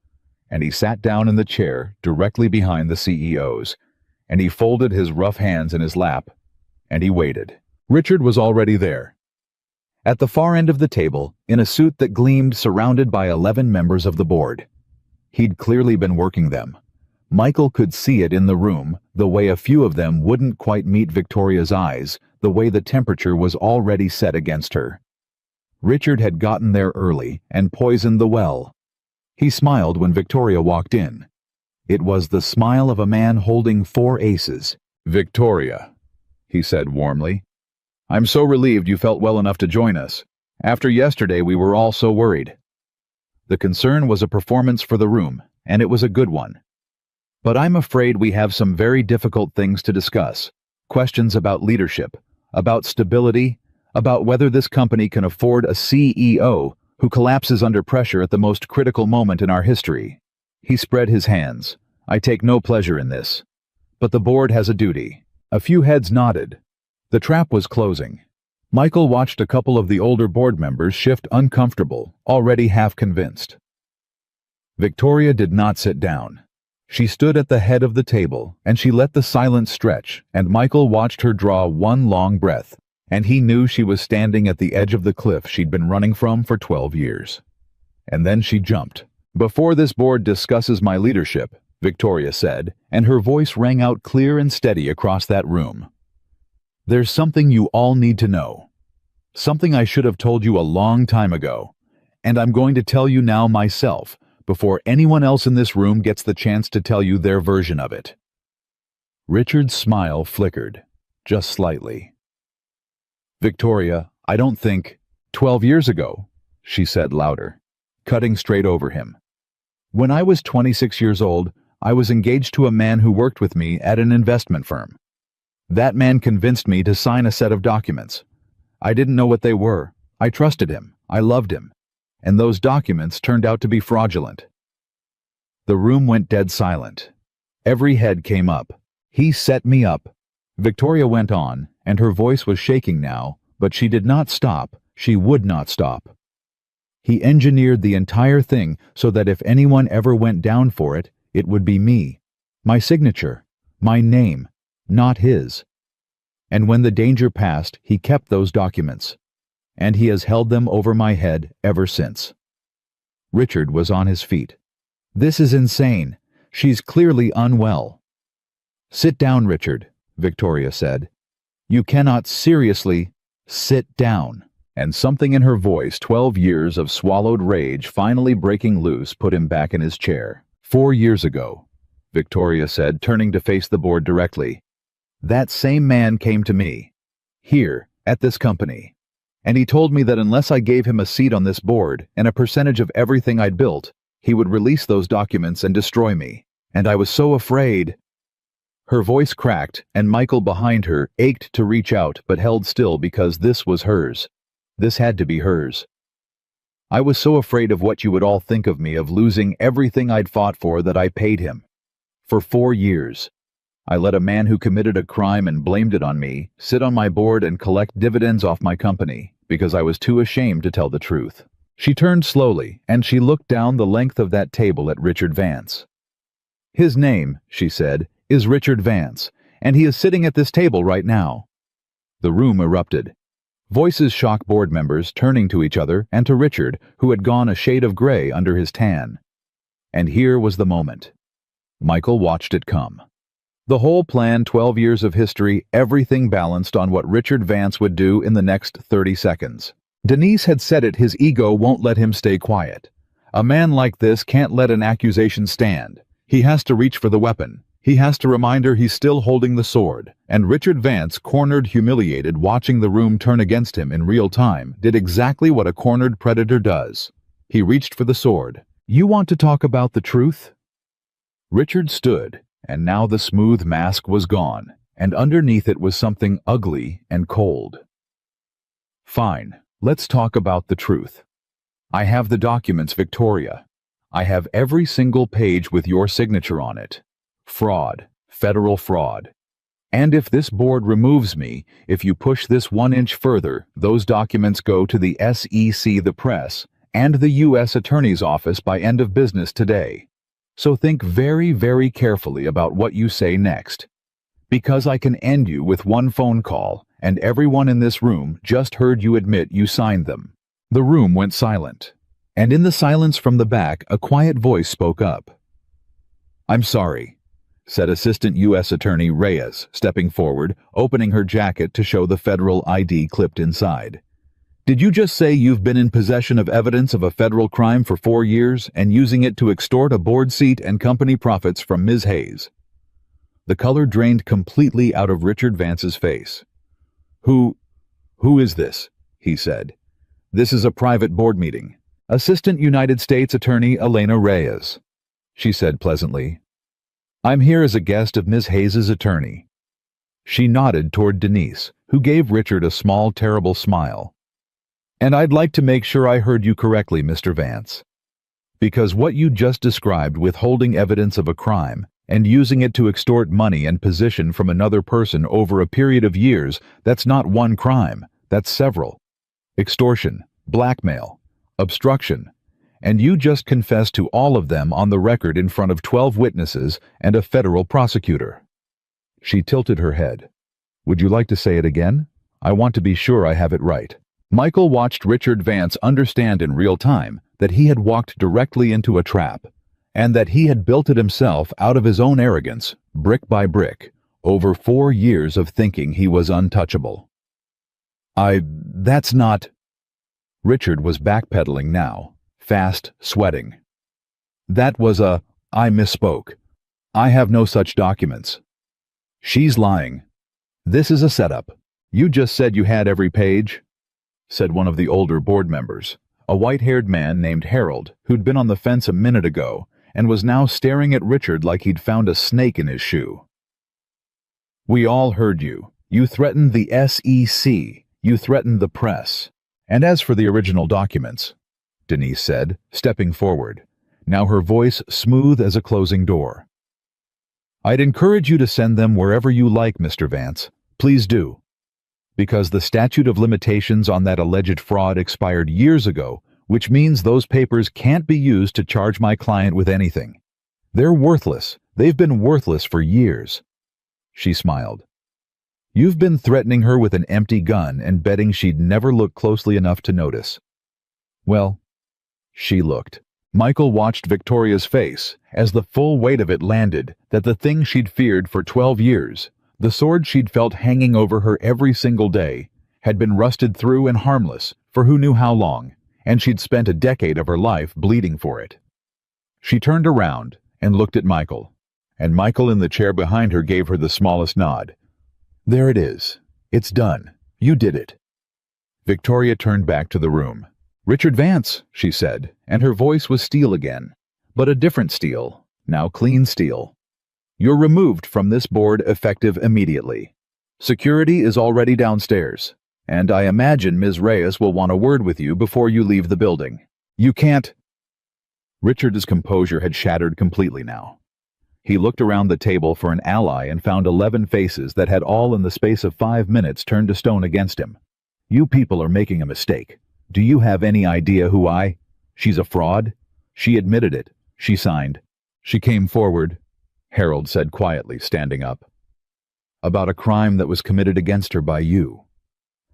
and he sat down in the chair directly behind the CEO's, and he folded his rough hands in his lap, and he waited. Richard was already there. At the far end of the table, in a suit that gleamed, surrounded by 11 members of the board. He'd clearly been working them. Michael could see it in the room, the way a few of them wouldn't quite meet Victoria's eyes, the way the temperature was already set against her. Richard had gotten there early and poisoned the well. He smiled when Victoria walked in. It was the smile of a man holding 4 aces. "Victoria," he said warmly, "I'm so relieved you felt well enough to join us. After yesterday, we were all so worried." The concern was a performance for the room, and it was a good one. "But I'm afraid we have some very difficult things to discuss. Questions about leadership, about stability, about whether this company can afford a CEO who collapses under pressure at the most critical moment in our history." He spread his hands. "I take no pleasure in this. But the board has a duty." A few heads nodded. The trap was closing. Michael watched a couple of the older board members shift uncomfortable, already half convinced. Victoria did not sit down. She stood at the head of the table, and she let the silence stretch, and Michael watched her draw one long breath, and he knew she was standing at the edge of the cliff she'd been running from for 12 years. And then she jumped. "Before this board discusses my leadership," Victoria said, and her voice rang out clear and steady across that room, "there's something you all need to know. Something I should have told you a long time ago, and I'm going to tell you now myself, before anyone else in this room gets the chance to tell you their version of it." Richard's smile flickered, just slightly. "Victoria, I don't think—" 12 years ago," she said louder, cutting straight over him. "When I was 26 years old, I was engaged to a man who worked with me at an investment firm. That man convinced me to sign a set of documents. I didn't know what they were. I trusted him. I loved him. And those documents turned out to be fraudulent." The room went dead silent. Every head came up. "He set me up," Victoria went on, and her voice was shaking now, but she did not stop. She would not stop. "He engineered the entire thing so that if anyone ever went down for it, it would be me. My signature. My name. Not his. And when the danger passed, he kept those documents. And he has held them over my head ever since." Richard was on his feet. "This is insane. She's clearly unwell." "Sit down, Richard," Victoria said. "You cannot seriously sit down." And something in her voice, 12 years of swallowed rage finally breaking loose, put him back in his chair. "4 years ago," Victoria said, turning to face the board directly, "that same man came to me, here, at this company. And he told me that unless I gave him a seat on this board and a percentage of everything I'd built, he would release those documents and destroy me. And I was so afraid." Her voice cracked, and Michael behind her ached to reach out but held still because this was hers. This had to be hers. "I was so afraid of what you would all think of me, of losing everything I'd fought for, that I paid him. For 4 years. I let a man who committed a crime and blamed it on me sit on my board and collect dividends off my company, because I was too ashamed to tell the truth." She turned slowly, and she looked down the length of that table at Richard Vance. "His name," she said, "is Richard Vance, and he is sitting at this table right now." The room erupted. Voices shocked board members, turning to each other and to Richard, who had gone a shade of gray under his tan. And here was the moment. Michael watched it come. The whole plan, 12 years of history, everything balanced on what Richard Vance would do in the next 30 seconds. Denise had said it, his ego won't let him stay quiet. A man like this can't let an accusation stand. He has to reach for the weapon. He has to remind her he's still holding the sword. And Richard Vance, cornered, humiliated, watching the room turn against him in real time, did exactly what a cornered predator does. He reached for the sword. "You want to talk about the truth?" Richard stood, and now the smooth mask was gone, and underneath it was something ugly and cold. "Fine, let's talk about the truth. I have the documents, Victoria. I have every single page with your signature on it. Fraud, federal fraud. And if this board removes me, if you push this 1 inch further, those documents go to the SEC, the press, and the U.S. Attorney's Office by end of business today. So think very, very carefully about what you say next. Because I can end you with one phone call, and everyone in this room just heard you admit you signed them." The room went silent, and in the silence from the back, a quiet voice spoke up. "I'm sorry," said Assistant U.S. Attorney Reyes, stepping forward, opening her jacket to show the federal ID clipped inside. "Did you just say you've been in possession of evidence of a federal crime for 4 years and using it to extort a board seat and company profits from Ms. Hayes?" The color drained completely out of Richard Vance's face. Who is this?" he said. "This is a private board meeting. Assistant United States Attorney Elena Reyes," she said pleasantly. "I'm here as a guest of Ms. Hayes' attorney." She nodded toward Denise, who gave Richard a small, terrible smile. "And I'd like to make sure I heard you correctly, Mr. Vance. Because what you just described, withholding evidence of a crime and using it to extort money and position from another person over a period of years, that's not one crime, that's several. Extortion, blackmail, obstruction, and you just confessed to all of them on the record in front of 12 witnesses and a federal prosecutor." She tilted her head. "Would you like to say it again? I want to be sure I have it right." Michael watched Richard Vance understand in real time that he had walked directly into a trap, and that he had built it himself out of his own arrogance, brick by brick, over 4 years of thinking he was untouchable. That's not... Richard was backpedaling now, fast, sweating. I misspoke. I have no such documents." "She's lying. This is a setup. You just said you had every page," said one of the older board members, a white-haired man named Harold, who'd been on the fence a minute ago and was now staring at Richard like he'd found a snake in his shoe. "We all heard you. You threatened the SEC. You threatened the press. And as for the original documents," Denise said, stepping forward, now her voice smooth as a closing door, "I'd encourage you to send them wherever you like, Mr. Vance. Please do. Because the statute of limitations on that alleged fraud expired years ago, which means those papers can't be used to charge my client with anything. They're worthless. They've been worthless for years." She smiled. "You've been threatening her with an empty gun and betting she'd never look closely enough to notice." Well, she looked. Michael watched Victoria's face as the full weight of it landed, that the thing she'd feared for 12 years, the sword she'd felt hanging over her every single day, had been rusted through and harmless for who knew how long, and she'd spent a decade of her life bleeding for it. She turned around and looked at Michael, and Michael in the chair behind her gave her the smallest nod. "There it is. It's done. You did it." Victoria turned back to the room. "Richard Vance," she said, and her voice was steel again, but a different steel, now clean steel. "You're removed from this board effective immediately. Security is already downstairs, and I imagine Ms. Reyes will want a word with you before you leave the building. You can't..." Richard's composure had shattered completely now. He looked around the table for an ally and found 11 faces that had all in the space of 5 minutes turned to stone against him. "You people are making a mistake. Do you have any idea who She's a fraud. She admitted it. She signed." "She came forward," Harold said quietly, standing up, "about a crime that was committed against her by you.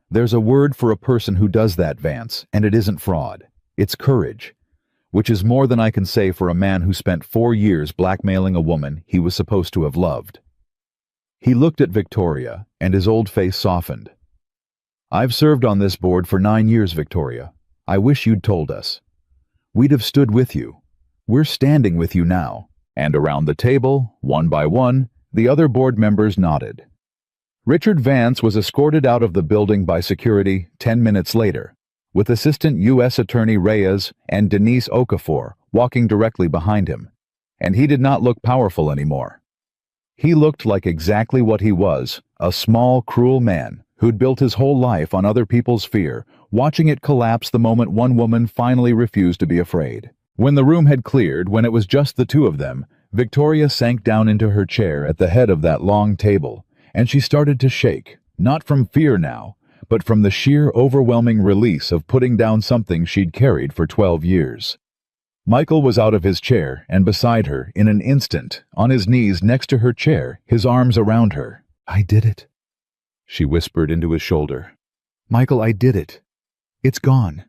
There's a word for a person who does that, Vance, and it isn't fraud. It's courage. Which is more than I can say for a man who spent 4 years blackmailing a woman he was supposed to have loved." He looked at Victoria, and his old face softened. "I've served on this board for 9 years, Victoria. I wish you'd told us. We'd have stood with you. We're standing with you now." And around the table, one by one, the other board members nodded. Richard Vance was escorted out of the building by security 10 minutes later, with Assistant U.S. Attorney Reyes and Denise Okafor walking directly behind him, and he did not look powerful anymore. He looked like exactly what he was, a small, cruel man who'd built his whole life on other people's fear, watching it collapse the moment one woman finally refused to be afraid. When the room had cleared, when it was just the two of them, Victoria sank down into her chair at the head of that long table, and she started to shake, not from fear now, but from the sheer overwhelming release of putting down something she'd carried for 12 years. Michael was out of his chair and beside her in an instant, on his knees next to her chair, his arms around her. "I did it," she whispered into his shoulder. "Michael, I did it. It's gone.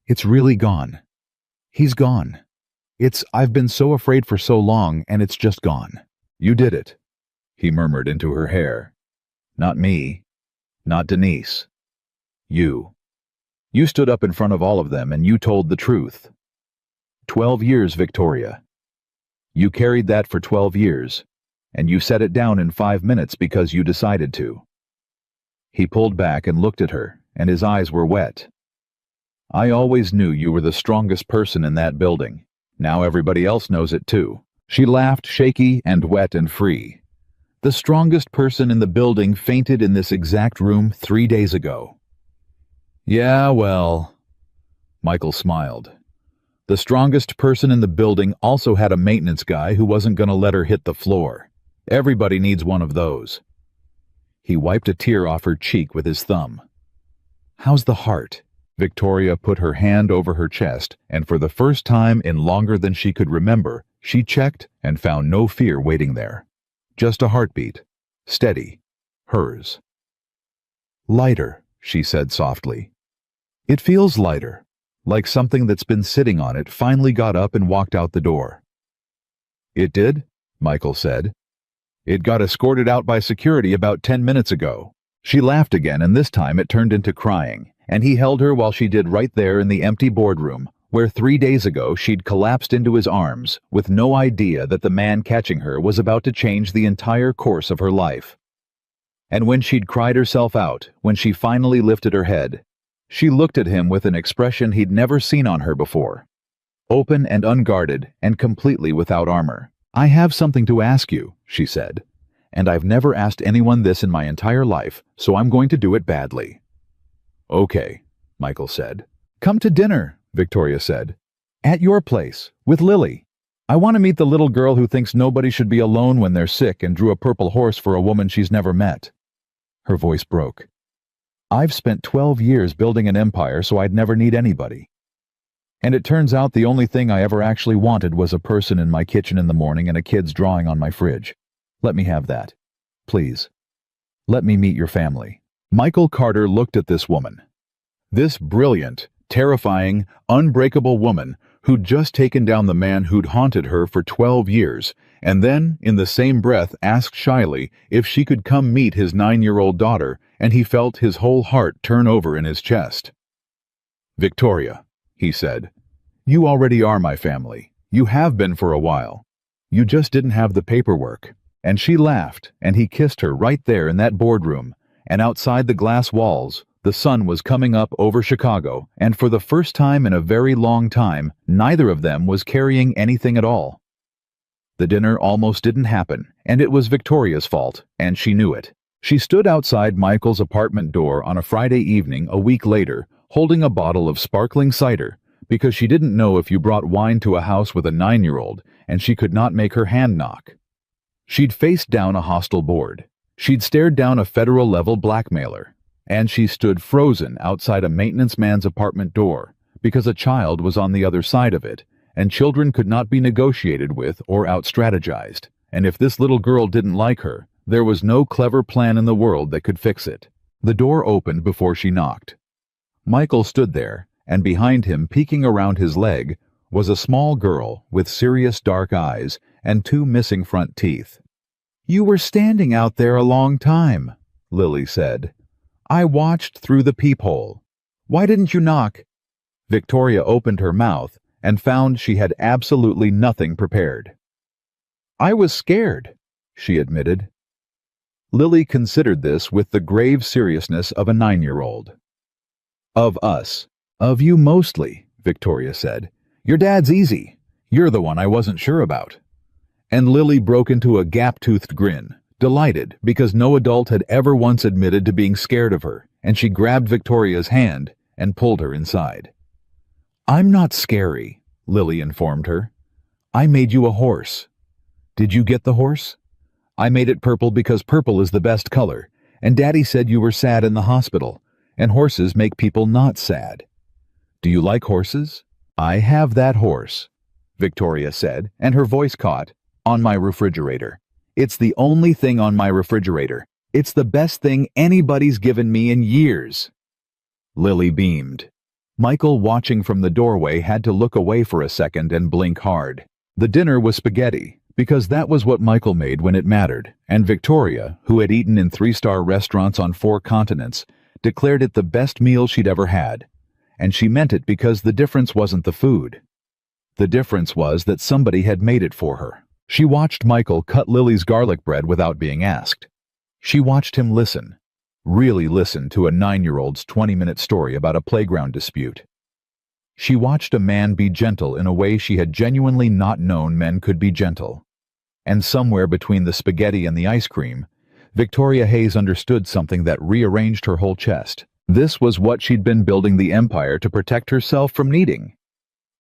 It's really gone. He's gone. I've been so afraid for so long, and it's just gone." "You did it," he murmured into her hair. "Not me. Not Denise. You. You stood up in front of all of them and you told the truth. 12 years, Victoria. You carried that for 12 years, and you set it down in 5 minutes because you decided to." He pulled back and looked at her, and his eyes were wet. "I always knew you were the strongest person in that building. Now everybody else knows it too." She laughed, shaky and wet and free. "The strongest person in the building fainted in this exact room 3 days ago." "Yeah, well," Michael smiled. "The strongest person in the building also had a maintenance guy who wasn't going to let her hit the floor. Everybody needs one of those." He wiped a tear off her cheek with his thumb. "How's the heart?" Victoria put her hand over her chest, and for the first time in longer than she could remember, she checked and found no fear waiting there. Just a heartbeat. Steady. Hers. "Lighter," she said softly. "It feels lighter, like something that's been sitting on it finally got up and walked out the door." "It did?" Michael said. "It got escorted out by security about 10 minutes ago." She laughed again, and this time it turned into crying, and he held her while she did right there in the empty boardroom, where 3 days ago she'd collapsed into his arms, with no idea that the man catching her was about to change the entire course of her life. And when she'd cried herself out, when she finally lifted her head, she looked at him with an expression he'd never seen on her before. Open and unguarded, and completely without armor. "I have something to ask you," she said, "and I've never asked anyone this in my entire life, so I'm going to do it badly." "Okay," Michael said. "Come to dinner," Victoria said. "At your place, with Lily. I want to meet the little girl who thinks nobody should be alone when they're sick and drew a purple horse for a woman she's never met." Her voice broke. "I've spent 12 years building an empire so I'd never need anybody. And it turns out the only thing I ever actually wanted was a person in my kitchen in the morning and a kid's drawing on my fridge. Let me have that. Please. Let me meet your family." Michael Carter looked at this woman. This brilliant, terrifying, unbreakable woman who'd just taken down the man who'd haunted her for 12 years, and then, in the same breath, asked shyly if she could come meet his 9-year-old daughter, and he felt his whole heart turn over in his chest. "Victoria," he said, "you already are my family. You have been for a while. You just didn't have the paperwork." And she laughed, and he kissed her right there in that boardroom, and outside the glass walls, the sun was coming up over Chicago, and for the first time in a very long time, neither of them was carrying anything at all. The dinner almost didn't happen, and it was Victoria's fault, and she knew it. She stood outside Michael's apartment door on a Friday evening a week later, holding a bottle of sparkling cider, because she didn't know if you brought wine to a house with a 9-year-old, and she could not make her hand knock. She'd faced down a hostile board. She'd stared down a federal-level blackmailer. And she stood frozen outside a maintenance man's apartment door, because a child was on the other side of it, and children could not be negotiated with or out-strategized. And if this little girl didn't like her, there was no clever plan in the world that could fix it. The door opened before she knocked. Michael stood there, and behind him, peeking around his leg, was a small girl with serious dark eyes and 2 missing front teeth. "You were standing out there a long time," Lily said. "I watched through the peephole. Why didn't you knock?" Victoria opened her mouth and found she had absolutely nothing prepared. "I was scared," she admitted. Lily considered this with the grave seriousness of a 9-year-old. "Of us. Of you mostly," Victoria said. "Your dad's easy. You're the one I wasn't sure about." And Lily broke into a gap-toothed grin, delighted because no adult had ever once admitted to being scared of her, and she grabbed Victoria's hand and pulled her inside. "I'm not scary," Lily informed her. "I made you a horse. Did you get the horse? I made it purple because purple is the best color, and Daddy said you were sad in the hospital, and horses make people not sad. Do you like horses? I have that horse." Victoria said, and her voice caught. On my refrigerator. It's the only thing on my refrigerator. It's the best thing anybody's given me in years. Lily beamed. Michael, watching from the doorway, had to look away for a second and blink hard. The dinner was spaghetti, because that was what Michael made when it mattered, and Victoria, who had eaten in 3-star restaurants on 4 continents, declared it the best meal she'd ever had. And she meant it because the difference wasn't the food. The difference was that somebody had made it for her. She watched Michael cut Lily's garlic bread without being asked. She watched him listen. Really listen to a 9-year-old's 20-minute story about a playground dispute. She watched a man be gentle in a way she had genuinely not known men could be gentle. And somewhere between the spaghetti and the ice cream, Victoria Hayes understood something that rearranged her whole chest. This was what she'd been building the empire to protect herself from needing.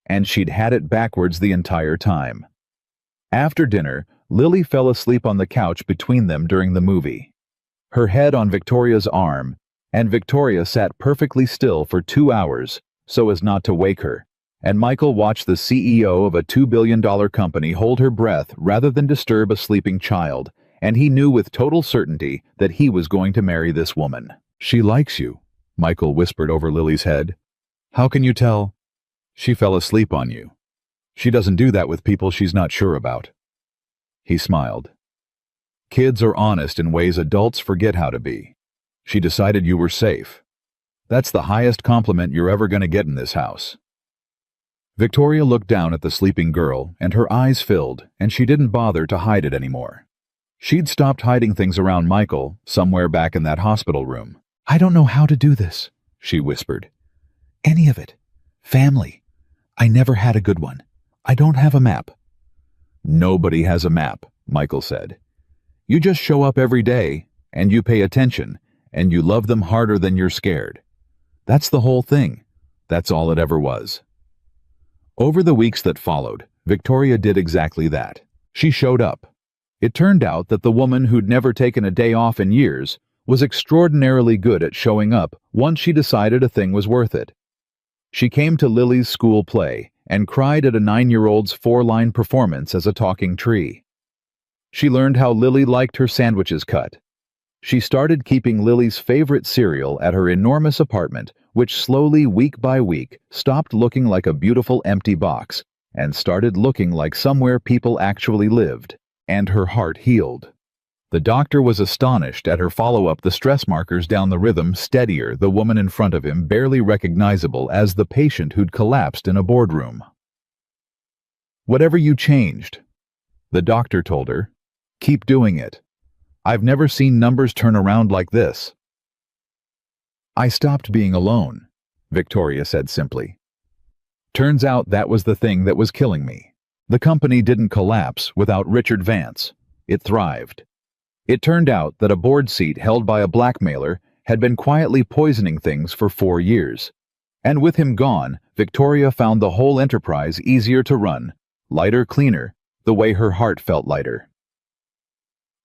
And she'd had it backwards the entire time. After dinner, Lily fell asleep on the couch between them during the movie. Her head on Victoria's arm, and Victoria sat perfectly still for 2 hours so as not to wake her, and Michael watched the CEO of a $2 billion company hold her breath rather than disturb a sleeping child, and he knew with total certainty that he was going to marry this woman. She likes you, Michael whispered over Lily's head. How can you tell? She fell asleep on you. She doesn't do that with people she's not sure about. He smiled. Kids are honest in ways adults forget how to be. She decided you were safe. That's the highest compliment you're ever going to get in this house. Victoria looked down at the sleeping girl, and her eyes filled, and she didn't bother to hide it anymore. She'd stopped hiding things around Michael, somewhere back in that hospital room. I don't know how to do this, she whispered. Any of it. Family. I never had a good one. I don't have a map. Nobody has a map, Michael said. You just show up every day, and you pay attention, and you love them harder than you're scared. That's the whole thing. That's all it ever was. Over the weeks that followed, Victoria did exactly that. She showed up. It turned out that the woman who'd never taken a day off in years was extraordinarily good at showing up once she decided a thing was worth it. She came to Lily's school play and cried at a 9-year-old's 4-line performance as a talking tree. She learned how Lily liked her sandwiches cut. She started keeping Lily's favorite cereal at her enormous apartment, which slowly, week by week, stopped looking like a beautiful empty box and started looking like somewhere people actually lived, and her heart healed. The doctor was astonished at her follow-up, the stress markers down the rhythm steadier, the woman in front of him barely recognizable as the patient who'd collapsed in a boardroom. Whatever you changed, the doctor told her, keep doing it. I've never seen numbers turn around like this. I stopped being alone, Victoria said simply. Turns out that was the thing that was killing me. The company didn't collapse without Richard Vance. It thrived. It turned out that a board seat held by a blackmailer had been quietly poisoning things for 4 years. And with him gone, Victoria found the whole enterprise easier to run, lighter, cleaner, the way her heart felt lighter.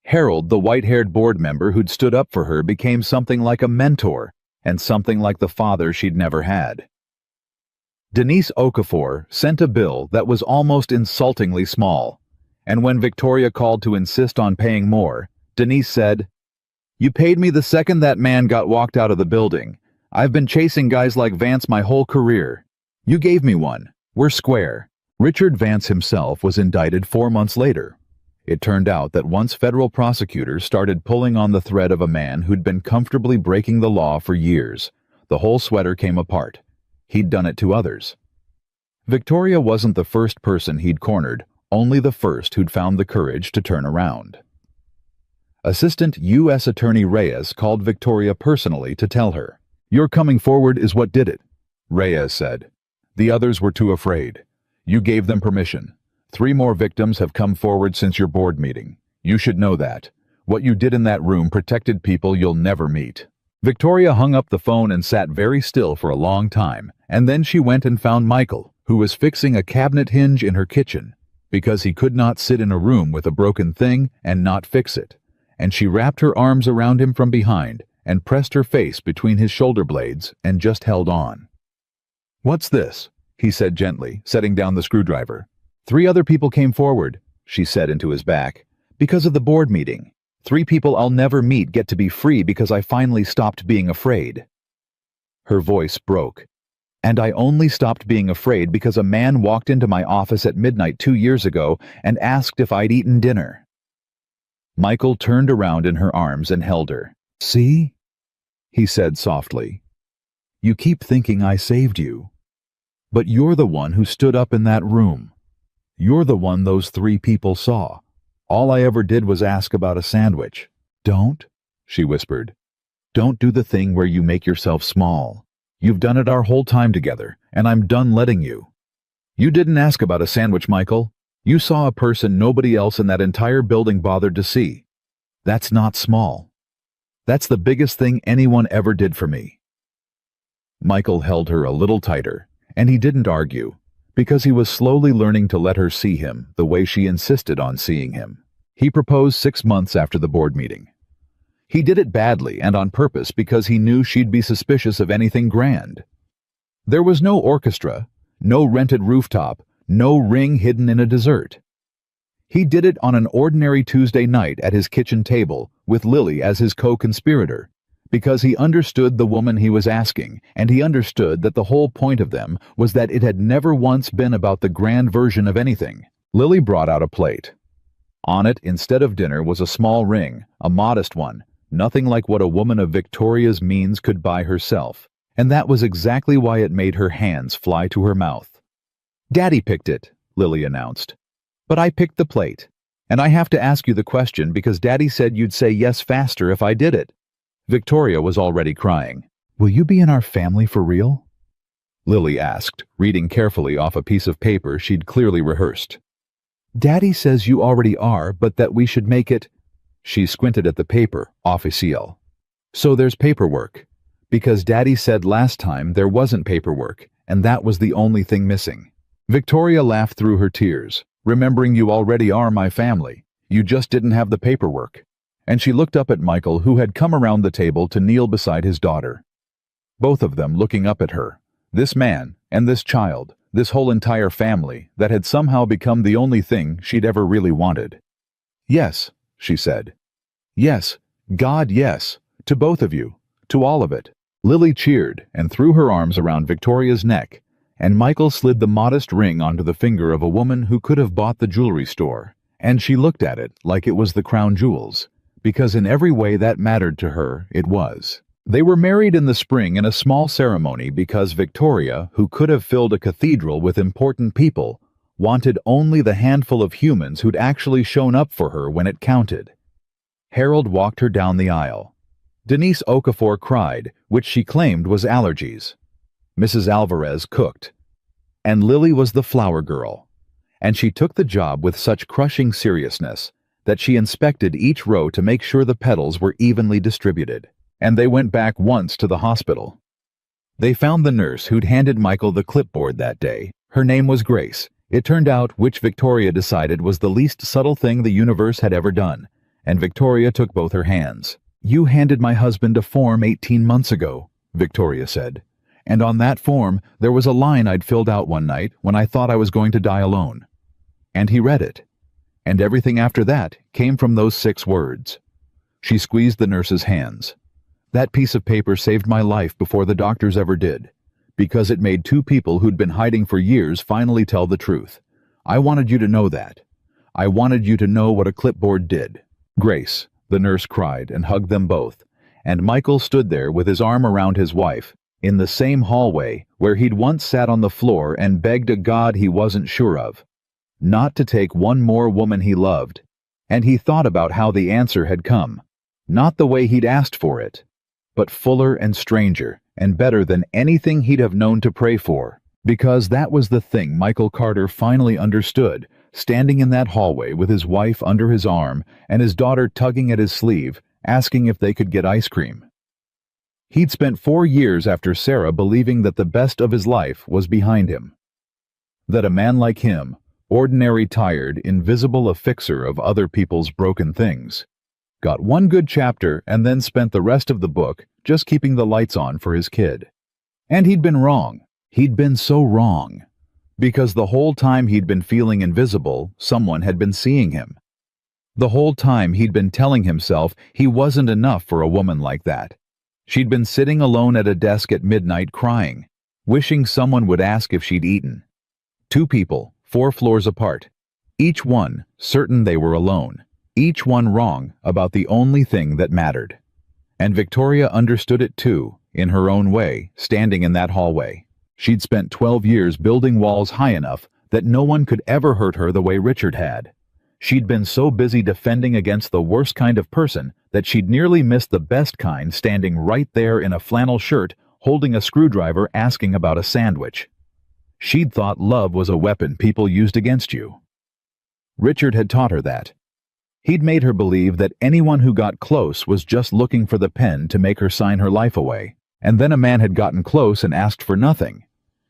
Harold, the white-haired board member who'd stood up for her, became something like a mentor and something like the father she'd never had. Denise Okafor sent a bill that was almost insultingly small, and when Victoria called to insist on paying more, Denise said, "You paid me the second that man got walked out of the building. I've been chasing guys like Vance my whole career. You gave me one. We're square." Richard Vance himself was indicted 4 months later. It turned out that once federal prosecutors started pulling on the thread of a man who'd been comfortably breaking the law for years, the whole sweater came apart. He'd done it to others. Victoria wasn't the first person he'd cornered, only the first who'd found the courage to turn around. Assistant U.S. Attorney Reyes called Victoria personally to tell her, "Your coming forward is what did it," Reyes said. "The others were too afraid. You gave them permission. 3 more victims have come forward since your board meeting. You should know that. What you did in that room protected people you'll never meet." Victoria hung up the phone and sat very still for a long time, and then she went and found Michael, who was fixing a cabinet hinge in her kitchen, because he could not sit in a room with a broken thing and not fix it, and she wrapped her arms around him from behind and pressed her face between his shoulder blades and just held on. "What's this?" he said gently, setting down the screwdriver. 3 other people came forward, she said into his back, because of the board meeting. 3 people I'll never meet get to be free because I finally stopped being afraid. Her voice broke. And I only stopped being afraid because a man walked into my office at midnight 2 years ago and asked if I'd eaten dinner. Michael turned around in her arms and held her. See? He said softly. You keep thinking I saved you. But you're the one who stood up in that room. You're the one those 3 people saw. All I ever did was ask about a sandwich. Don't, she whispered. Don't do the thing where you make yourself small. You've done it our whole time together, and I'm done letting you. You didn't ask about a sandwich, Michael. You saw a person nobody else in that entire building bothered to see. That's not small. That's the biggest thing anyone ever did for me. Michael held her a little tighter, and he didn't argue, because he was slowly learning to let her see him the way she insisted on seeing him. He proposed 6 months after the board meeting. He did it badly and on purpose because he knew she'd be suspicious of anything grand. There was no orchestra, no rented rooftop, no ring hidden in a dessert. He did it on an ordinary Tuesday night at his kitchen table with Lily as his co-conspirator, because he understood the woman he was asking, and he understood that the whole point of them was that it had never once been about the grand version of anything. Lily brought out a plate. On it, instead of dinner, was a small ring, a modest one, nothing like what a woman of Victoria's means could buy herself, and that was exactly why it made her hands fly to her mouth. Daddy picked it, Lily announced. But I picked the plate, and I have to ask you the question because Daddy said you'd say yes faster if I did it. Victoria was already crying. Will you be in our family for real? Lily asked, reading carefully off a piece of paper she'd clearly rehearsed. Daddy says you already are, but that we should make it... She squinted at the paper, officiel. So there's paperwork. Because Daddy said last time there wasn't paperwork, and that was the only thing missing. Victoria laughed through her tears, remembering you already are my family. You just didn't have the paperwork. And she looked up at Michael, who had come around the table to kneel beside his daughter. Both of them looking up at her. This man and this child, this whole entire family that had somehow become the only thing she'd ever really wanted. Yes, she said. Yes, God, yes, to both of you, to all of it. Lily cheered and threw her arms around Victoria's neck, and Michael slid the modest ring onto the finger of a woman who could have bought the jewelry store, and she looked at it like it was the crown jewels, because in every way that mattered to her, it was. They were married in the spring in a small ceremony because Victoria, who could have filled a cathedral with important people, wanted only the handful of humans who'd actually shown up for her when it counted. Harold walked her down the aisle. Denise Okafor cried, which she claimed was allergies. Mrs. Alvarez cooked. And Lily was the flower girl. And she took the job with such crushing seriousness that she inspected each row to make sure the petals were evenly distributed. And they went back once to the hospital. They found the nurse who'd handed Michael the clipboard that day. Her name was Grace. It turned out which Victoria decided was the least subtle thing the universe had ever done, and Victoria took both her hands. You handed my husband a form 18 months ago, Victoria said, and on that form there was a line I'd filled out one night when I thought I was going to die alone. And he read it, and everything after that came from those 6 words. She squeezed the nurse's hands. That piece of paper saved my life before the doctors ever did, because it made 2 people who'd been hiding for years finally tell the truth. I wanted you to know that. I wanted you to know what a clipboard did. Grace, the nurse cried and hugged them both, and Michael stood there with his arm around his wife, in the same hallway where he'd once sat on the floor and begged a God he wasn't sure of, not to take one more woman he loved, and he thought about how the answer had come, not the way he'd asked for it, but fuller and stranger and better than anything he'd have known to pray for, because that was the thing Michael Carter finally understood, standing in that hallway with his wife under his arm and his daughter tugging at his sleeve, asking if they could get ice cream. He'd spent 4 years after Sarah believing that the best of his life was behind him. That a man like him, ordinary, tired, invisible, a fixer of other people's broken things, got one good chapter and then spent the rest of the book just keeping the lights on for his kid. And he'd been wrong. He'd been so wrong. Because the whole time he'd been feeling invisible, someone had been seeing him. The whole time he'd been telling himself he wasn't enough for a woman like that. She'd been sitting alone at a desk at midnight crying, wishing someone would ask if she'd eaten. Two people, 4 floors apart. Each one certain they were alone. Each one wrong about the only thing that mattered. And Victoria understood it too, in her own way, standing in that hallway. She'd spent 12 years building walls high enough that no one could ever hurt her the way Richard had. She'd been so busy defending against the worst kind of person that she'd nearly missed the best kind standing right there in a flannel shirt, holding a screwdriver asking about a sandwich. She'd thought love was a weapon people used against you. Richard had taught her that. He'd made her believe that anyone who got close was just looking for the pen to make her sign her life away, and then a man had gotten close and asked for nothing,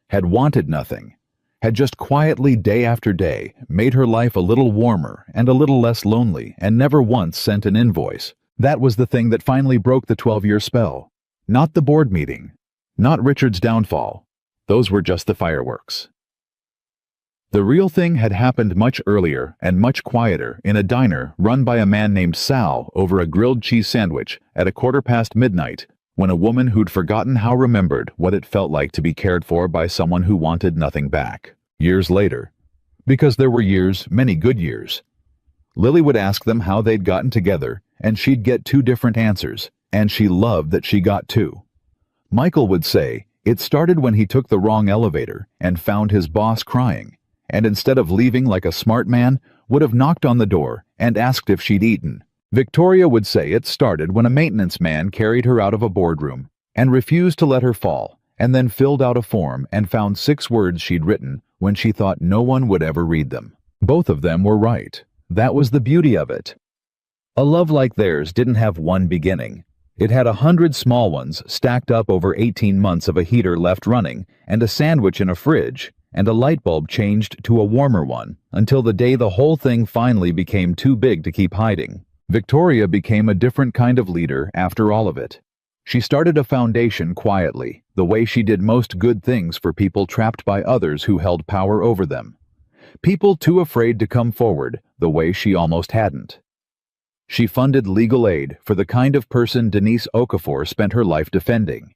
had wanted nothing, had just quietly day after day made her life a little warmer and a little less lonely and never once sent an invoice. That was the thing that finally broke the 12-year spell. Not the board meeting. Not Richard's downfall. Those were just the fireworks. The real thing had happened much earlier and much quieter in a diner run by a man named Sal over a grilled cheese sandwich at midnight, when a woman who'd forgotten how remembered what it felt like to be cared for by someone who wanted nothing back. Years later. Because there were years, many good years. Lily would ask them how they'd gotten together, and she'd get 2 different answers, and she loved that she got 2. Michael would say it started when he took the wrong elevator and found his boss crying, and instead of leaving like a smart man, would have knocked on the door and asked if she'd eaten. Victoria would say it started when a maintenance man carried her out of a boardroom and refused to let her fall, and then filled out a form and found 6 words she'd written when she thought no one would ever read them. Both of them were right. That was the beauty of it. A love like theirs didn't have one beginning. It had 100 small ones stacked up over 18 months of a heater left running, and a sandwich in a fridge, and a light bulb changed to a warmer one, until the day the whole thing finally became too big to keep hiding. Victoria became a different kind of leader after all of it. She started a foundation quietly, the way she did most good things for people trapped by others who held power over them. People too afraid to come forward, the way she almost hadn't. She funded legal aid for the kind of person Denise Okafor spent her life defending.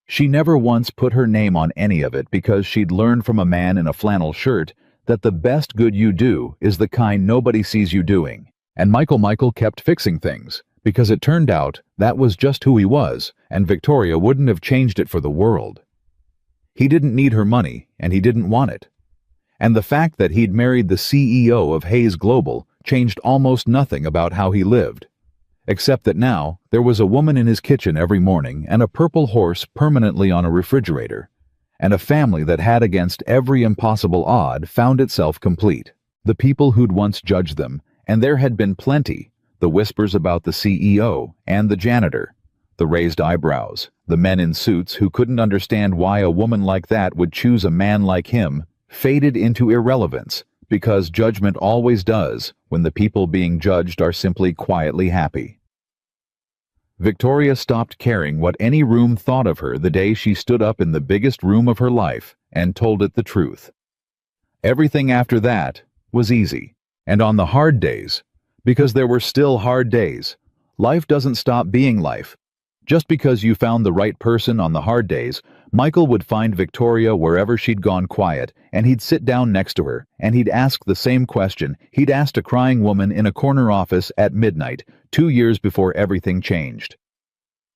She never once put her name on any of it because she'd learned from a man in a flannel shirt that the best good you do is the kind nobody sees you doing. And Michael kept fixing things, because it turned out that was just who he was, and Victoria wouldn't have changed it for the world. He didn't need her money, and he didn't want it. And the fact that he'd married the CEO of Hayes Global changed almost nothing about how he lived. Except that now, there was a woman in his kitchen every morning and a purple horse permanently on a refrigerator, and a family that had against every impossible odd found itself complete. The people who'd once judged them, and there had been plenty, the whispers about the CEO and the janitor, the raised eyebrows, the men in suits who couldn't understand why a woman like that would choose a man like him, faded into irrelevance, because judgment always does when the people being judged are simply quietly happy. Victoria stopped caring what any room thought of her the day she stood up in the biggest room of her life and told it the truth. Everything after that was easy. And on the hard days, because there were still hard days, life doesn't stop being life. Just because you found the right person on the hard days, Michael would find Victoria wherever she'd gone quiet, and he'd sit down next to her, and he'd ask the same question he'd asked a crying woman in a corner office at midnight, 2 years before everything changed.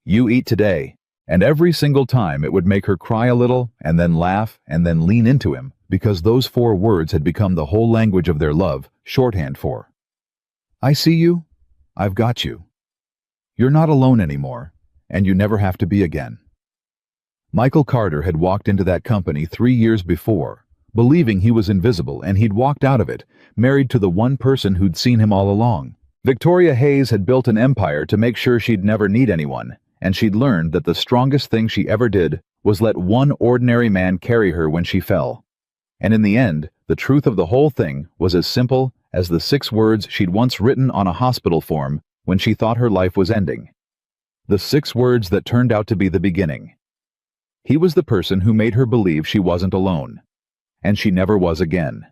You eat today, and every single time it would make her cry a little, and then laugh, and then lean into him, because those 4 words had become the whole language of their love, shorthand for, I see you, I've got you. You're not alone anymore, and you never have to be again. Michael Carter had walked into that company 3 years before, believing he was invisible, and he'd walked out of it, married to the one person who'd seen him all along. Victoria Hayes had built an empire to make sure she'd never need anyone, and she'd learned that the strongest thing she ever did was let one ordinary man carry her when she fell. And in the end, the truth of the whole thing was as simple as the 6 words she'd once written on a hospital form when she thought her life was ending. The 6 words that turned out to be the beginning. He was the person who made her believe she wasn't alone. and she never was again.